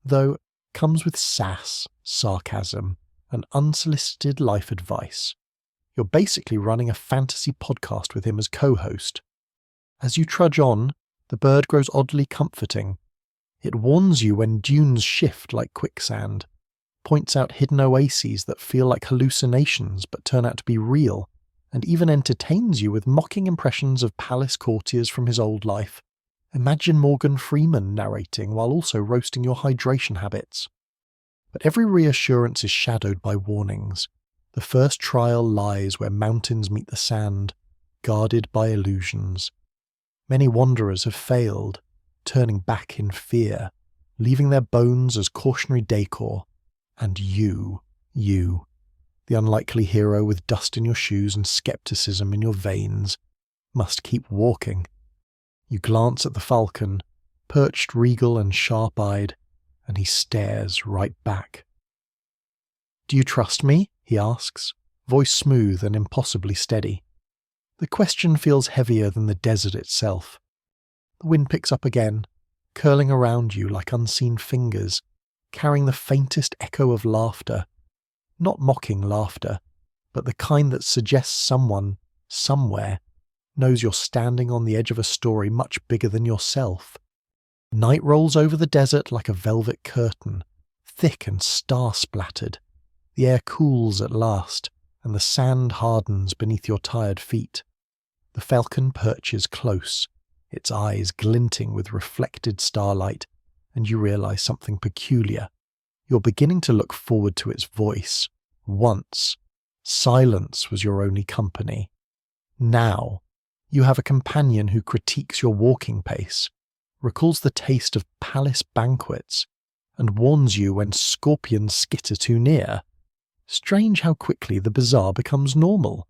A: though, comes with sass, sarcasm, and unsolicited life advice. You're basically running a fantasy podcast with him as co-host. As you trudge on, the bird grows oddly comforting. It warns you when dunes shift like quicksand, points out hidden oases that feel like hallucinations but turn out to be real, and even entertains you with mocking impressions of palace courtiers from his old life. Imagine Morgan Freeman narrating while also roasting your hydration habits. But every reassurance is shadowed by warnings. The first trial lies where mountains meet the sand, guarded by illusions. Many wanderers have failed, turning back in fear, leaving their bones as cautionary decor. And you, the unlikely hero with dust in your shoes and skepticism in your veins, must keep walking. You glance at the falcon, perched regal and sharp-eyed, and he stares right back. "Do you trust me?" he asks, voice smooth and impossibly steady. The question feels heavier than the desert itself. The wind picks up again, curling around you like unseen fingers, carrying the faintest echo of laughter. Not mocking laughter, but the kind that suggests someone, somewhere, knows you're standing on the edge of a story much bigger than yourself. Night rolls over the desert like a velvet curtain, thick and star-splattered. The air cools at last, and the sand hardens beneath your tired feet. The falcon perches close, its eyes glinting with reflected starlight, and you realize something peculiar. You're beginning to look forward to its voice. Once, silence was your only company. Now, you have a companion who critiques your walking pace, recalls the taste of palace banquets, and warns you when scorpions skitter too near. Strange how quickly the bizarre becomes normal.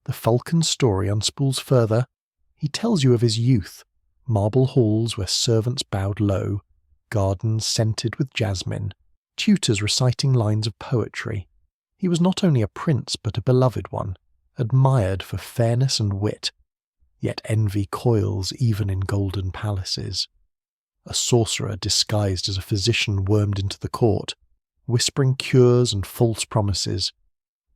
A: The falcon's story unspools further. He tells you of his youth, marble halls where servants bowed low, gardens scented with jasmine, tutors reciting lines of poetry. He was not only a prince but a beloved one, admired for fairness and wit. Yet envy coils even in golden palaces. A sorcerer disguised as a physician wormed into the court, whispering cures and false promises.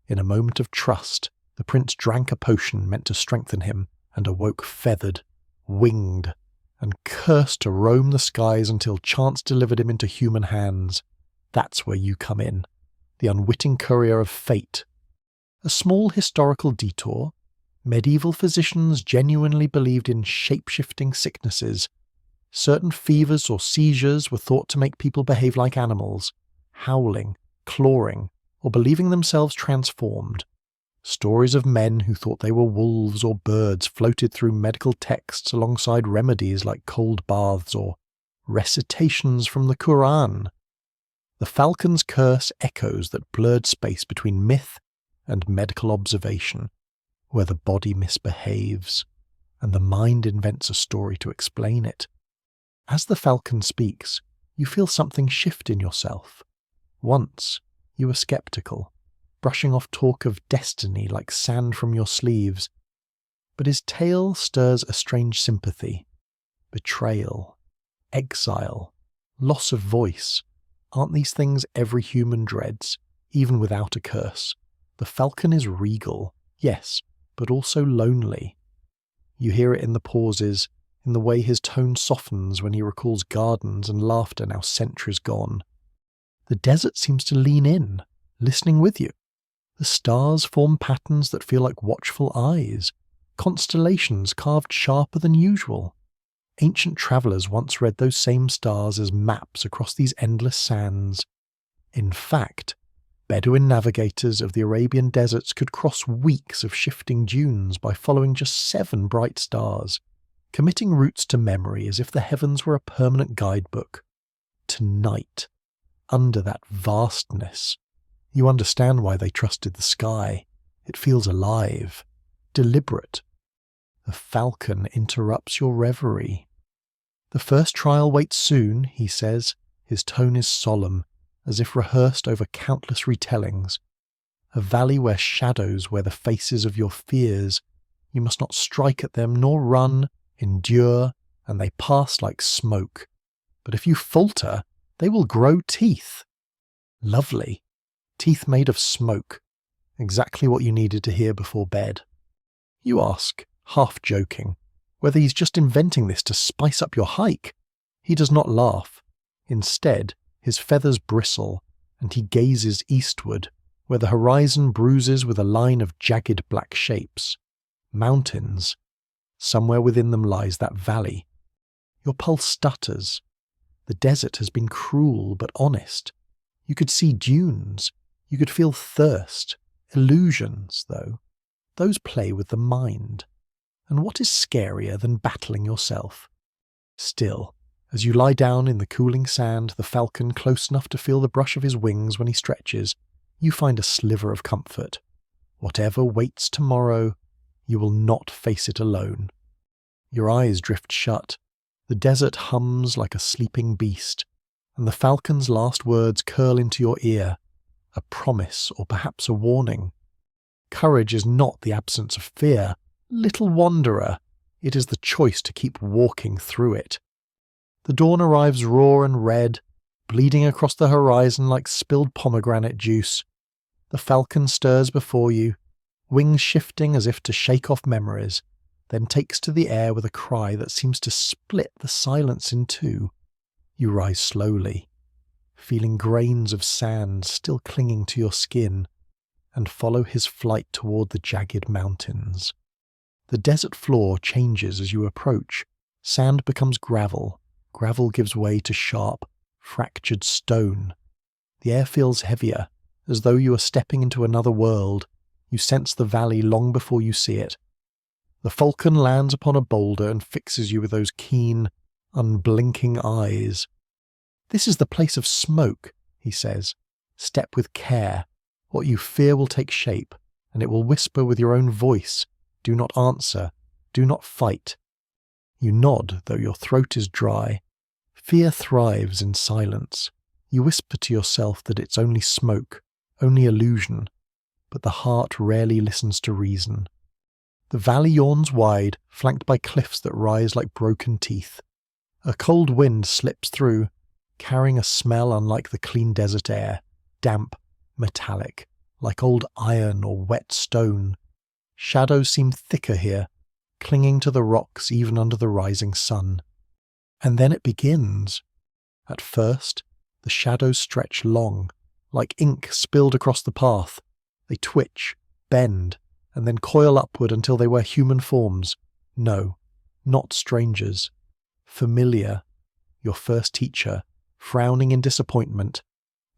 A: In a moment of trust, the prince drank a potion meant to strengthen him and awoke feathered, winged, and cursed to roam the skies until chance delivered him into human hands. That's where you come in, the unwitting courier of fate. A small historical detour. Medieval physicians genuinely believed in shape-shifting sicknesses. Certain fevers or seizures were thought to make people behave like animals, howling, clawing, or believing themselves transformed. Stories of men who thought they were wolves or birds floated through medical texts alongside remedies like cold baths or recitations from the Quran. The falcon's curse echoes that blurred space between myth and medical observation, where the body misbehaves, and the mind invents a story to explain it. As the falcon speaks, you feel something shift in yourself. Once, you were skeptical, brushing off talk of destiny like sand from your sleeves. But his tale stirs a strange sympathy. Betrayal, exile, loss of voice. Aren't these things every human dreads, even without a curse? The falcon is regal, yes, but also lonely. You hear it in the pauses, in the way his tone softens when he recalls gardens and laughter now centuries gone. The desert seems to lean in, listening with you. The stars form patterns that feel like watchful eyes, constellations carved sharper than usual. Ancient travellers once read those same stars as maps across these endless sands. In fact, Bedouin navigators of the Arabian deserts could cross weeks of shifting dunes by following just 7 bright stars, committing routes to memory as if the heavens were a permanent guidebook. Tonight, under that vastness, you understand why they trusted the sky. It feels alive, deliberate. The falcon interrupts your reverie. "The first trial waits soon," he says. His tone is solemn, as if rehearsed over countless retellings. A valley where shadows wear the faces of your fears. You must not strike at them, nor run, endure, and they pass like smoke. But if you falter, they will grow teeth. Lovely. Teeth made of smoke. Exactly what you needed to hear before bed. You ask, half joking, whether he's just inventing this to spice up your hike. He does not laugh. Instead, his feathers bristle, and he gazes eastward, where the horizon bruises with a line of jagged black shapes. Mountains. Somewhere within them lies that valley. Your pulse stutters. The desert has been cruel but honest. You could see dunes. You could feel thirst. Illusions, though. Those play with the mind. And what is scarier than battling yourself? Still, As you lie down in the cooling sand, the falcon close enough to feel the brush of his wings when he stretches, you find a sliver of comfort. Whatever waits tomorrow, you will not face it alone. Your eyes drift shut. The desert hums like a sleeping beast, and the falcon's last words curl into your ear, a promise or perhaps a warning. Courage is not the absence of fear, little wanderer. It is the choice to keep walking through it. The dawn arrives raw and red, bleeding across the horizon like spilled pomegranate juice. The falcon stirs before you, wings shifting as if to shake off memories, then takes to the air with a cry that seems to split the silence in two. You rise slowly, feeling grains of sand still clinging to your skin, and follow his flight toward the jagged mountains. The desert floor changes as you approach. Sand becomes gravel. Gravel gives way to sharp, fractured stone. The air feels heavier, as though you are stepping into another world. You sense the valley long before you see it. The falcon lands upon a boulder and fixes you with those keen, unblinking eyes. "This is the place of smoke," he says. "Step with care. What you fear will take shape, and it will whisper with your own voice. Do not answer. Do not fight." You nod, though your throat is dry. Fear thrives in silence. You whisper to yourself that it's only smoke, only illusion, but the heart rarely listens to reason. The valley yawns wide, flanked by cliffs that rise like broken teeth. A cold wind slips through, carrying a smell unlike the clean desert air, damp, metallic, like old iron or wet stone. Shadows seem thicker here, clinging to the rocks even under the rising sun. And then it begins. At first, the shadows stretch long, like ink spilled across the path. They twitch, bend, and then coil upward until they wear human forms. No, not strangers. Familiar, your first teacher, frowning in disappointment,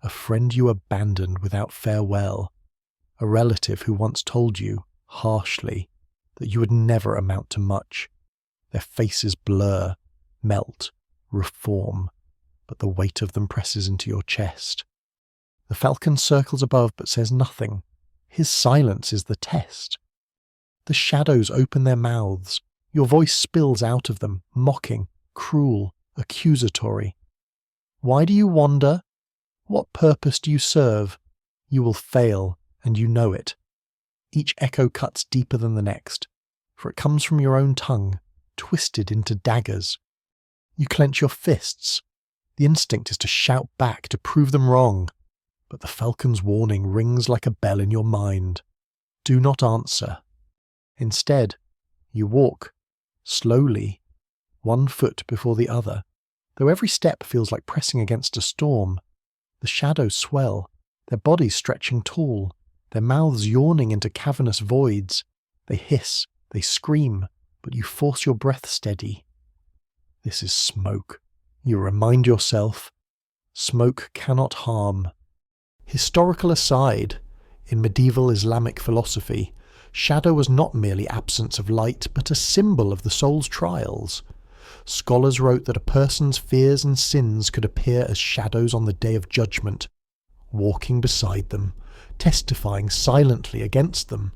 A: a friend you abandoned without farewell, a relative who once told you, harshly, that you would never amount to much. Their faces blur, melt, reform, but the weight of them presses into your chest. The falcon circles above but says nothing. His silence is the test. The shadows open their mouths. Your voice spills out of them, mocking, cruel, accusatory. Why do you wander? What purpose do you serve? You will fail, and you know it. Each echo cuts deeper than the next, for it comes from your own tongue, twisted into daggers. You clench your fists. The instinct is to shout back, to prove them wrong. But the falcon's warning rings like a bell in your mind. Do not answer. Instead, you walk, slowly, one foot before the other, though every step feels like pressing against a storm. The shadows swell, their bodies stretching tall, their mouths yawning into cavernous voids. They hiss, they scream, but you force your breath steady. This is smoke. You remind yourself. Smoke cannot harm. Historical aside, in medieval Islamic philosophy, shadow was not merely absence of light, but a symbol of the soul's trials. Scholars wrote that a person's fears and sins could appear as shadows on the day of judgment, walking beside them, testifying silently against them.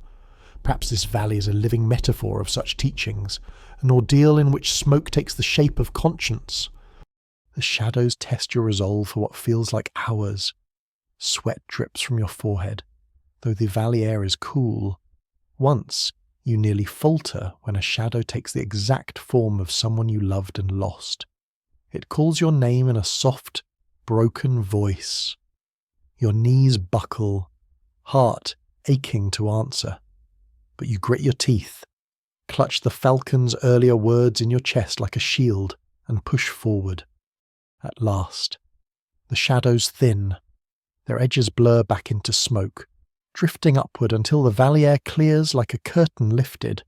A: Perhaps this valley is a living metaphor of such teachings, an ordeal in which smoke takes the shape of conscience. The shadows test your resolve for what feels like hours. Sweat drips from your forehead, though the valley air is cool. Once, you nearly falter when a shadow takes the exact form of someone you loved and lost. It calls your name in a soft, broken voice. Your knees buckle, heart aching to answer. But you grit your teeth, clutch the falcon's earlier words in your chest like a shield, and push forward. At last, the shadows thin. Their edges blur back into smoke, drifting upward until the valley air clears like a curtain lifted.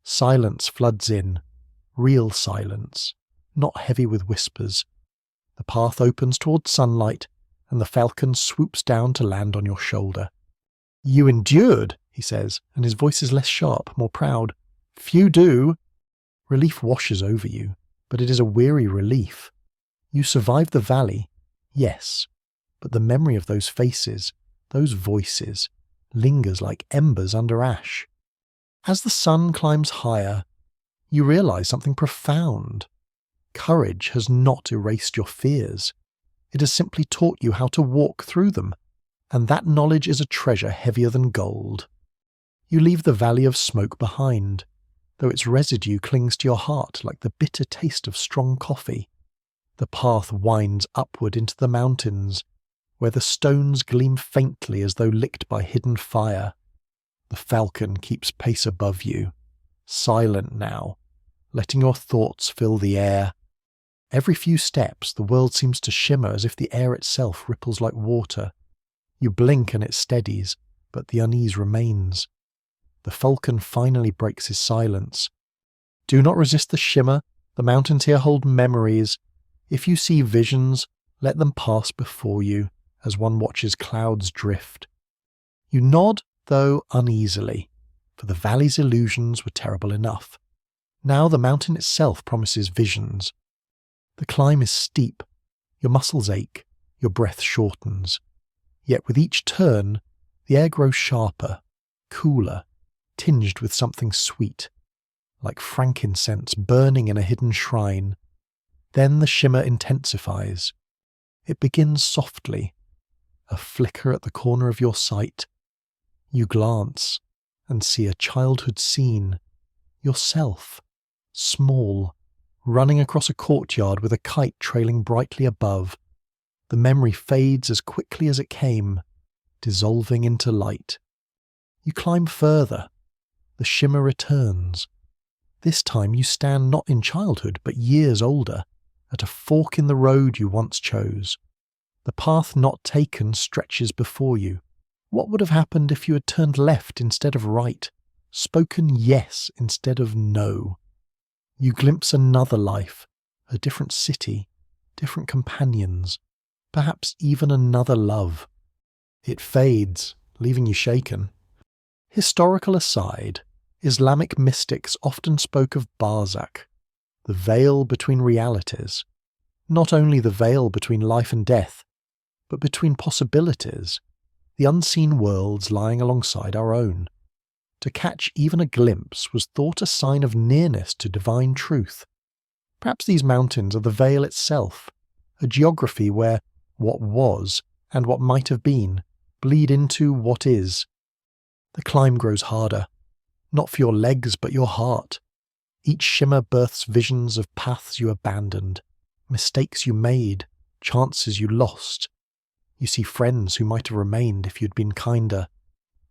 A: Silence floods in, real silence, not heavy with whispers. The path opens towards sunlight, and the falcon swoops down to land on your shoulder. "You endured," he says, and his voice is less sharp, more proud. "Few do." Relief washes over you, but it is a weary relief. You survive the valley, yes, but the memory of those faces, those voices, lingers like embers under ash. As the sun climbs higher, you realize something profound. Courage has not erased your fears. It has simply taught you how to walk through them, and that knowledge is a treasure heavier than gold. You leave the valley of smoke behind, though its residue clings to your heart like the bitter taste of strong coffee. The path winds upward into the mountains, where the stones gleam faintly as though licked by hidden fire. The falcon keeps pace above you, silent now, letting your thoughts fill the air. Every few steps, the world seems to shimmer as if the air itself ripples like water. You blink and it steadies, but the unease remains. The falcon finally breaks his silence. Do not resist the shimmer. The mountains here hold memories. If you see visions, let them pass before you as one watches clouds drift. You nod, though uneasily, for the valley's illusions were terrible enough. Now the mountain itself promises visions. The climb is steep, your muscles ache, your breath shortens. Yet with each turn, the air grows sharper, cooler, tinged with something sweet, like frankincense burning in a hidden shrine. Then the shimmer intensifies. It begins softly, a flicker at the corner of your sight. You glance and see a childhood scene, yourself, small, running across a courtyard with a kite trailing brightly above. The memory fades as quickly as it came, dissolving into light. You climb further. The shimmer returns. This time you stand not in childhood, but years older, at a fork in the road you once chose. The path not taken stretches before you. What would have happened if you had turned left instead of right, spoken yes instead of no? You glimpse another life, a different city, different companions, perhaps even another love. It fades, leaving you shaken. Historical aside, Islamic mystics often spoke of barzakh, the veil between realities, not only the veil between life and death, but between possibilities, the unseen worlds lying alongside our own. To catch even a glimpse was thought a sign of nearness to divine truth. Perhaps these mountains are the veil itself, a geography where what was and what might have been bleed into what is. The climb grows harder, not for your legs but your heart. Each shimmer births visions of paths you abandoned, mistakes you made, chances you lost. You see friends who might have remained if you'd been kinder,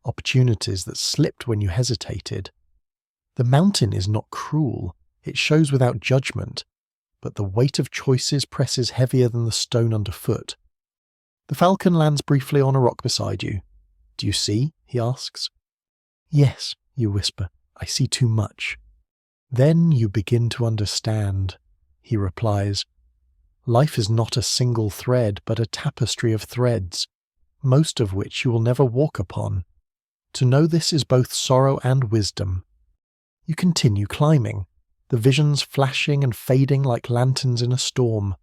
A: opportunities that slipped when you hesitated. The mountain is not cruel, it shows without judgment, but the weight of choices presses heavier than the stone underfoot. The falcon lands briefly on a rock beside you. Do you see? He asks. Yes, you whisper. I see too much. Then you begin to understand, he replies. Life is not a single thread, but a tapestry of threads, most of which you will never walk upon. To know this is both sorrow and wisdom. You continue climbing, the visions flashing and fading like lanterns in a storm.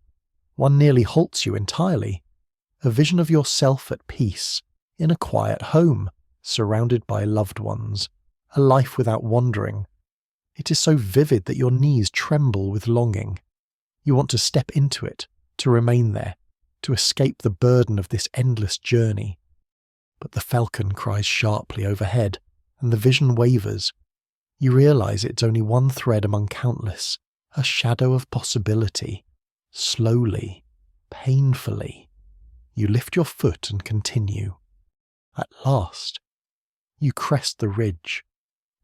A: One nearly halts you entirely. A vision of yourself at peace, in a quiet home, surrounded by loved ones, a life without wandering. It is so vivid that your knees tremble with longing. You want to step into it, to remain there, to escape the burden of this endless journey. But the falcon cries sharply overhead, and the vision wavers. You realize it's only one thread among countless, a shadow of possibility. Slowly, painfully, you lift your foot and continue. At last, you crest the ridge.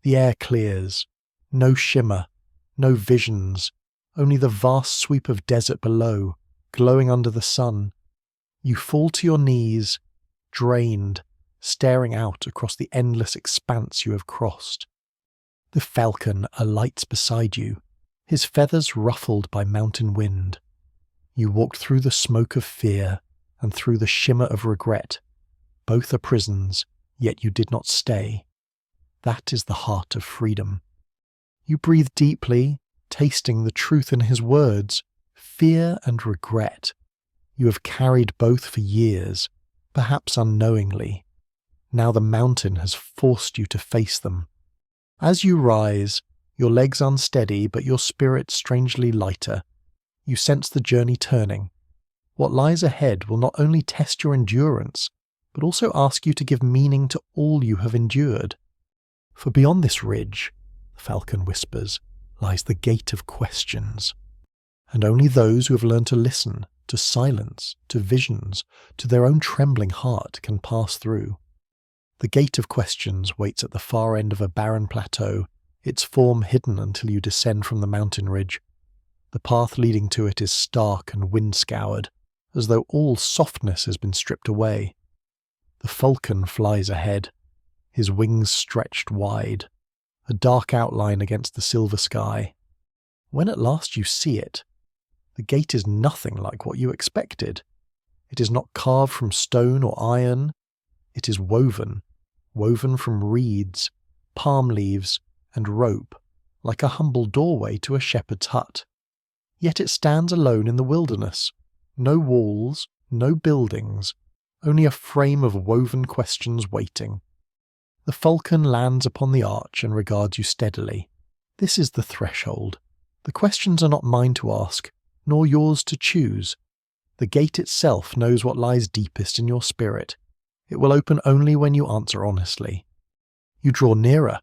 A: The air clears. No shimmer, no visions, only the vast sweep of desert below, glowing under the sun. You fall to your knees, drained, staring out across the endless expanse you have crossed. The falcon alights beside you, his feathers ruffled by mountain wind. You walked through the smoke of fear and through the shimmer of regret. Both are prisons, yet you did not stay. That is the heart of freedom. You breathe deeply, tasting the truth in his words. Fear and regret. You have carried both for years, perhaps unknowingly. Now the mountain has forced you to face them. As you rise, your legs unsteady but your spirit strangely lighter, you sense the journey turning. What lies ahead will not only test your endurance, but also ask you to give meaning to all you have endured. For beyond this ridge, the falcon whispers, lies the gate of questions. And only those who have learned to listen, to silence, to visions, to their own trembling heart can pass through. The gate of questions waits at the far end of a barren plateau, its form hidden until you descend from the mountain ridge. The path leading to it is stark and wind-scoured, as though all softness has been stripped away. The falcon flies ahead, his wings stretched wide, a dark outline against the silver sky. When at last you see it, the gate is nothing like what you expected. It is not carved from stone or iron. It is woven from reeds, palm leaves, and rope, like a humble doorway to a shepherd's hut. Yet it stands alone in the wilderness. No walls, no buildings, only a frame of woven questions waiting. The falcon lands upon the arch and regards you steadily. This is the threshold. The questions are not mine to ask, nor yours to choose. The gate itself knows what lies deepest in your spirit. It will open only when you answer honestly. You draw nearer,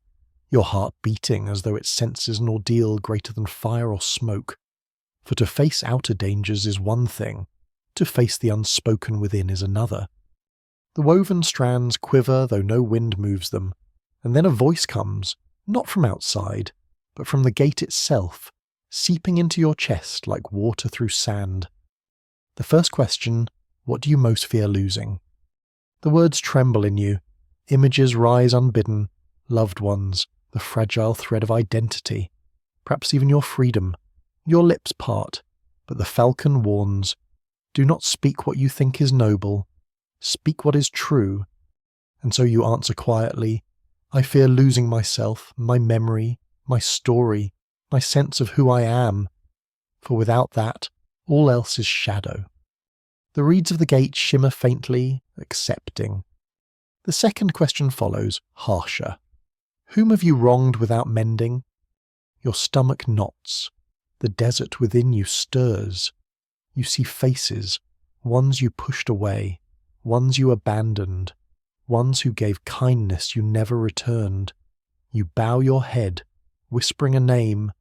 A: your heart beating as though it senses an ordeal greater than fire or smoke. For to face outer dangers is one thing, to face the unspoken within is another. The woven strands quiver though no wind moves them, and then a voice comes, not from outside, but from the gate itself, seeping into your chest like water through sand. The first question, what do you most fear losing? The words tremble in you, images rise unbidden, loved ones, the fragile thread of identity, perhaps even your freedom. Your lips part, but the falcon warns, do not speak what you think is noble, speak what is true. And so you answer quietly, I fear losing myself, my memory, my story, my sense of who I am, for without that, all else is shadow. The reeds of the gate shimmer faintly, accepting. The second question follows, harsher. Whom have you wronged without mending? Your stomach knots. The desert within you stirs. You see faces, ones you pushed away, ones you abandoned, ones who gave kindness you never returned. You bow your head, whispering a name.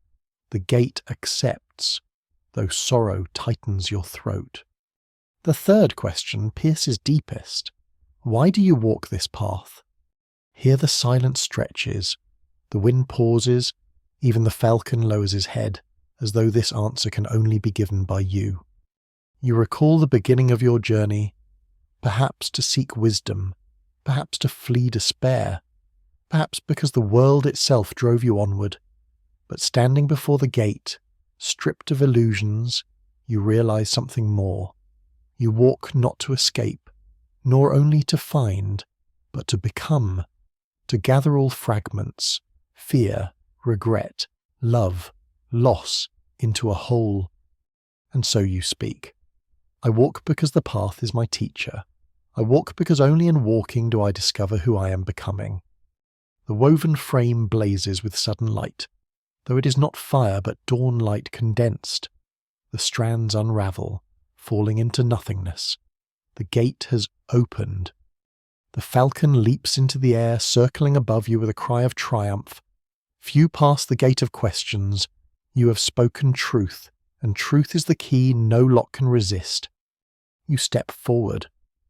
A: The gate accepts, though sorrow tightens your throat. The third question pierces deepest. Why do you walk this path? Here the silence stretches, the wind pauses, even the falcon lowers his head, as though this answer can only be given by you. You recall the beginning of your journey, perhaps to seek wisdom, perhaps to flee despair, perhaps because the world itself drove you onward. But standing before the gate, stripped of illusions, you realize something more. You walk not to escape, nor only to find, but to become, to gather all fragments, fear, regret, love, loss, into a whole. And so you speak. I walk because the path is my teacher. I walk because only in walking do I discover who I am becoming. The woven frame blazes with sudden light, though it is not fire but dawn light condensed. The strands unravel, falling into nothingness. The gate has opened. The falcon leaps into the air, circling above you with a cry of triumph. Few pass the gate of questions. You have spoken truth, and truth is the key no lock can resist. You step forward.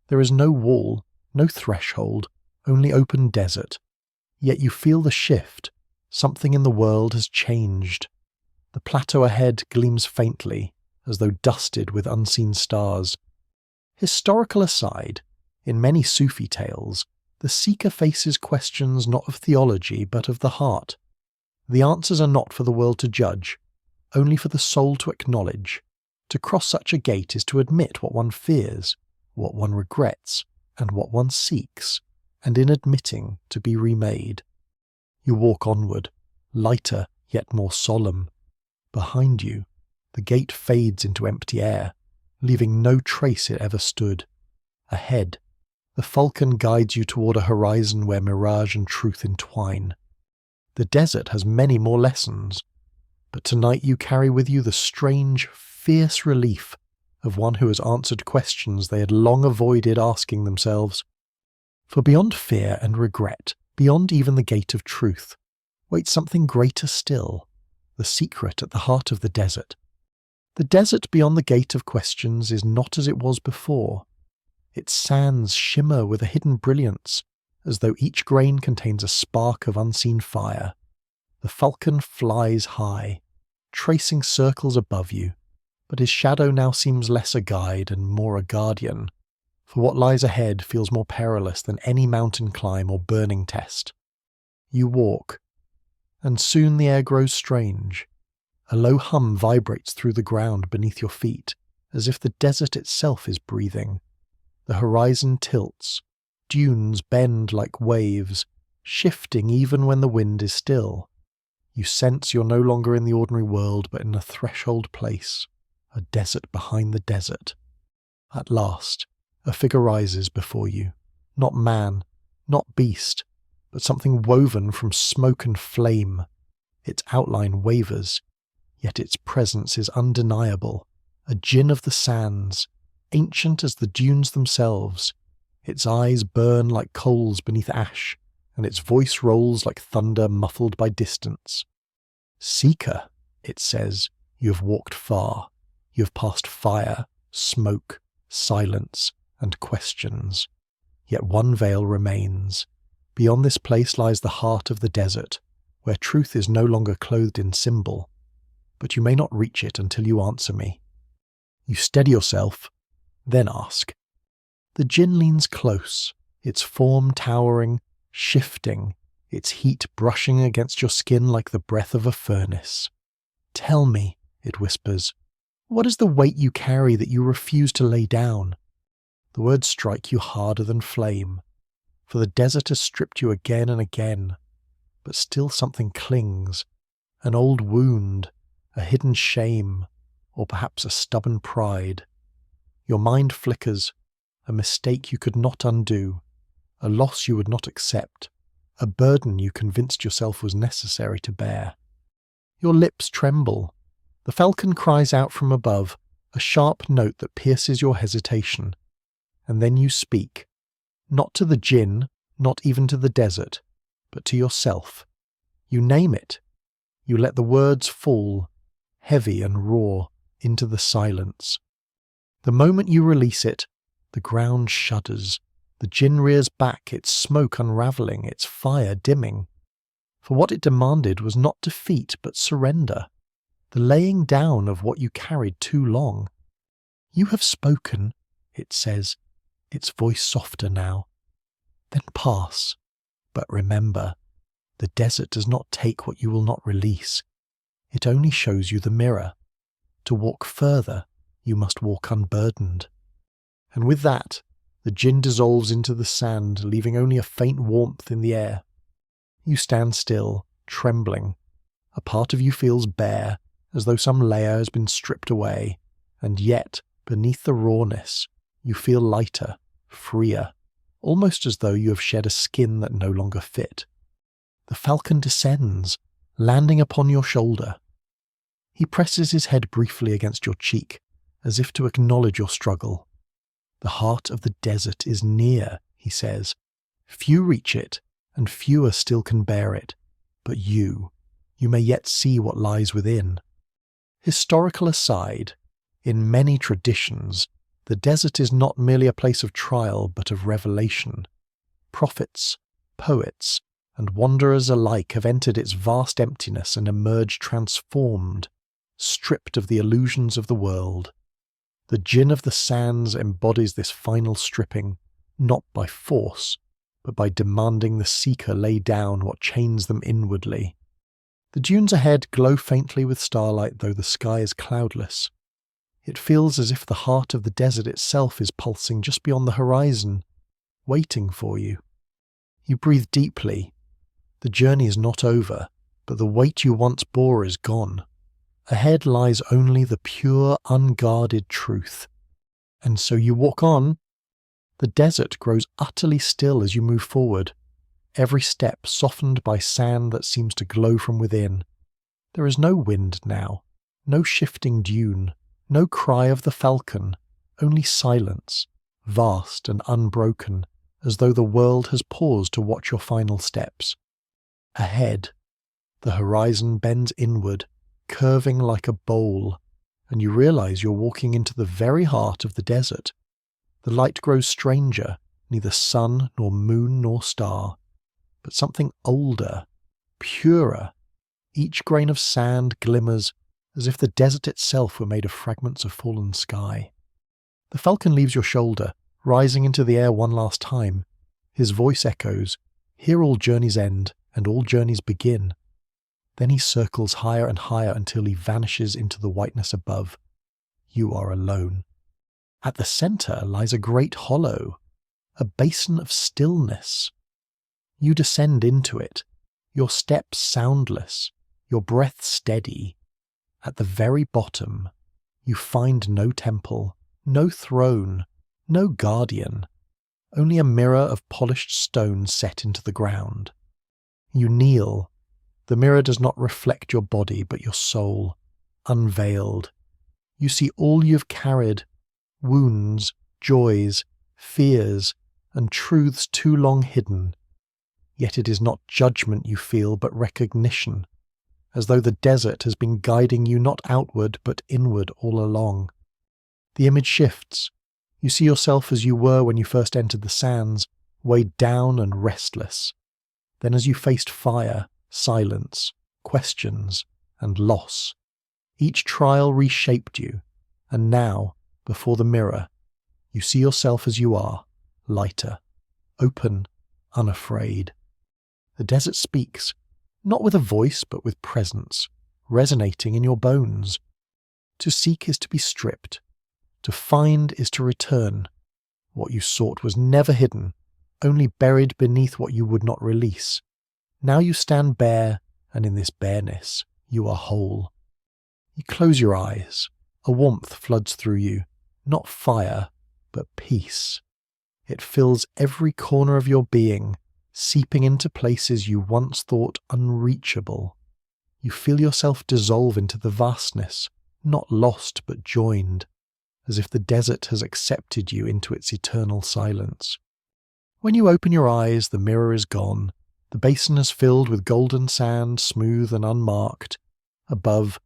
A: There is no wall, no threshold, only open desert. Yet you feel the shift. Something in the world has changed. The plateau ahead gleams faintly, as though dusted with unseen stars. Historical aside, in many Sufi tales, the seeker faces questions not of theology but of the heart. The answers are not for the world to judge, only for the soul to acknowledge. To cross such a gate is to admit what one fears, what one regrets, and what one seeks, and in admitting to be remade. You walk onward, lighter yet more solemn. Behind you, The gate fades into empty air, leaving no trace it ever stood. Ahead, the falcon guides you toward a horizon where mirage and truth entwine. The desert has many more lessons, but tonight you carry with you the strange, fierce relief of one who has answered questions they had long avoided asking themselves. For beyond fear and regret, beyond even the gate of truth, waits something greater still, the secret at the heart of the desert. The desert beyond the gate of questions is not as it was before. Its sands shimmer with a hidden brilliance, as though each grain contains a spark of unseen fire. The falcon flies high, tracing circles above you, but his shadow now seems less a guide and more a guardian, for what lies ahead feels more perilous than any mountain climb or burning test. You walk, and soon the air grows strange. A low hum vibrates through the ground beneath your feet, as if the desert itself is breathing. The horizon tilts, dunes bend like waves, shifting even when the wind is still. You sense you're no longer in the ordinary world, but in a threshold place, a desert behind the desert. At last, a figure rises before you, not man, not beast, but something woven from smoke and flame. Its outline wavers, yet its presence is undeniable, a djinn of the sands, ancient as the dunes themselves. Its eyes burn like coals beneath ash, and its voice rolls like thunder muffled by distance. "Seeker," it says, "you have walked far. You have passed fire, smoke, silence, and questions. Yet one veil remains. Beyond this place lies the heart of the desert, where truth is no longer clothed in symbol. But you may not reach it until you answer me." You steady yourself, then ask. The djinn leans close, its form towering, shifting, its heat brushing against your skin like the breath of a furnace. "Tell me," it whispers, "what is the weight you carry that you refuse to lay down?" The words strike you harder than flame, for the desert has stripped you again and again, but still something clings, an old wound, a hidden shame, or perhaps a stubborn pride. Your mind flickers, a mistake you could not undo, a loss you would not accept, a burden you convinced yourself was necessary to bear. Your lips tremble. The falcon cries out from above, a sharp note that pierces your hesitation. And then you speak, not to the djinn, not even to the desert, but to yourself. You name it. You let the words fall, heavy and raw, into the silence. The moment you release it, the ground shudders. The djinn rears back, its smoke unravelling, its fire dimming. For what it demanded was not defeat, but surrender, the laying down of what you carried too long. "You have spoken," it says, its voice softer now. "Then pass. But remember, the desert does not take what you will not release. It only shows you the mirror. To walk further, you must walk unburdened." And with that, the djinn dissolves into the sand, leaving only a faint warmth in the air. You stand still, trembling. A part of you feels bare, as though some layer has been stripped away, and yet, beneath the rawness, you feel lighter, freer, almost as though you have shed a skin that no longer fit. The falcon descends, landing upon your shoulder. He presses his head briefly against your cheek, as if to acknowledge your struggle. "The heart of the desert is near," he says. "Few reach it, and fewer still can bear it. But you may yet see what lies within." Historical aside, in many traditions, the desert is not merely a place of trial, but of revelation. Prophets, poets, and wanderers alike have entered its vast emptiness and emerged transformed, stripped of the illusions of the world. The djinn of the sands embodies this final stripping, not by force, but by demanding the seeker lay down what chains them inwardly. The dunes ahead glow faintly with starlight, though the sky is cloudless. It feels as if the heart of the desert itself is pulsing just beyond the horizon, waiting for you. You breathe deeply. The journey is not over, but the weight you once bore is gone. Ahead lies only the pure, unguarded truth. And so you walk on. The desert grows utterly still as you move forward, every step softened by sand that seems to glow from within. There is no wind now, no shifting dune, no cry of the falcon, only silence, vast and unbroken, as though the world has paused to watch your final steps. Ahead, the horizon bends inward, curving like a bowl, and you realize you're walking into the very heart of the desert. The light grows stranger, neither sun nor moon nor star, but something older, purer. Each grain of sand glimmers as if the desert itself were made of fragments of fallen sky. The falcon leaves your shoulder, rising into the air one last time. His voice echoes, "Here all journeys end, and all journeys begin." Then he circles higher and higher until he vanishes into the whiteness above. You are alone. At the centre lies a great hollow, a basin of stillness. You descend into it, your steps soundless, your breath steady. At the very bottom, you find no temple, no throne, no guardian, only a mirror of polished stone set into the ground. You kneel. The mirror does not reflect your body but your soul, unveiled. You see all you've carried, wounds, joys, fears, and truths too long hidden. Yet it is not judgment you feel but recognition, as though the desert has been guiding you not outward but inward all along. The image shifts. You see yourself as you were when you first entered the sands, weighed down and restless. Then as you faced fire, silence, questions, and loss, each trial reshaped you, and now, before the mirror, you see yourself as you are, lighter, open, unafraid. The desert speaks, not with a voice but with presence, resonating in your bones. To seek is to be stripped. To find is to return. What you sought was never hidden, only buried beneath what you would not release. Now you stand bare, and in this bareness you are whole. You close your eyes. A warmth floods through you, not fire, but peace. It fills every corner of your being, seeping into places you once thought unreachable. You feel yourself dissolve into the vastness, not lost but joined, as if the desert has accepted you into its eternal silence. When you open your eyes, the mirror is gone. The basin is filled with golden sand, smooth and unmarked. Above,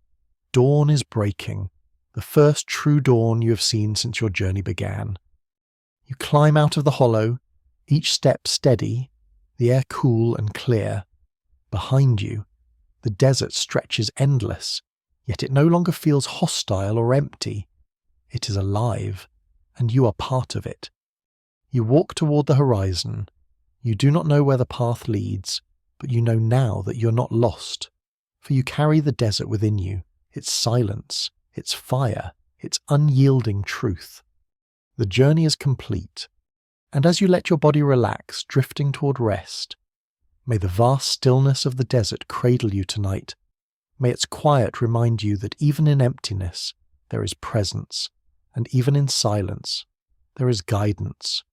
A: dawn is breaking, the first true dawn you have seen since your journey began. You climb out of the hollow, each step steady, the air cool and clear. Behind you, the desert stretches endless, yet it no longer feels hostile or empty. It is alive, and you are part of it. You walk toward the horizon. You do not know where the path leads, but you know now that you're not lost, for you carry the desert within you, its silence, its fire, its unyielding truth. The journey is complete, and as you let your body relax, drifting toward rest, may the vast stillness of the desert cradle you tonight. May its quiet remind you that even in emptiness there is presence, and even in silence there is guidance.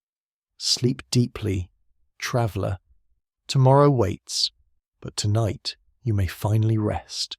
A: Sleep deeply, traveller. Tomorrow waits, but tonight you may finally rest.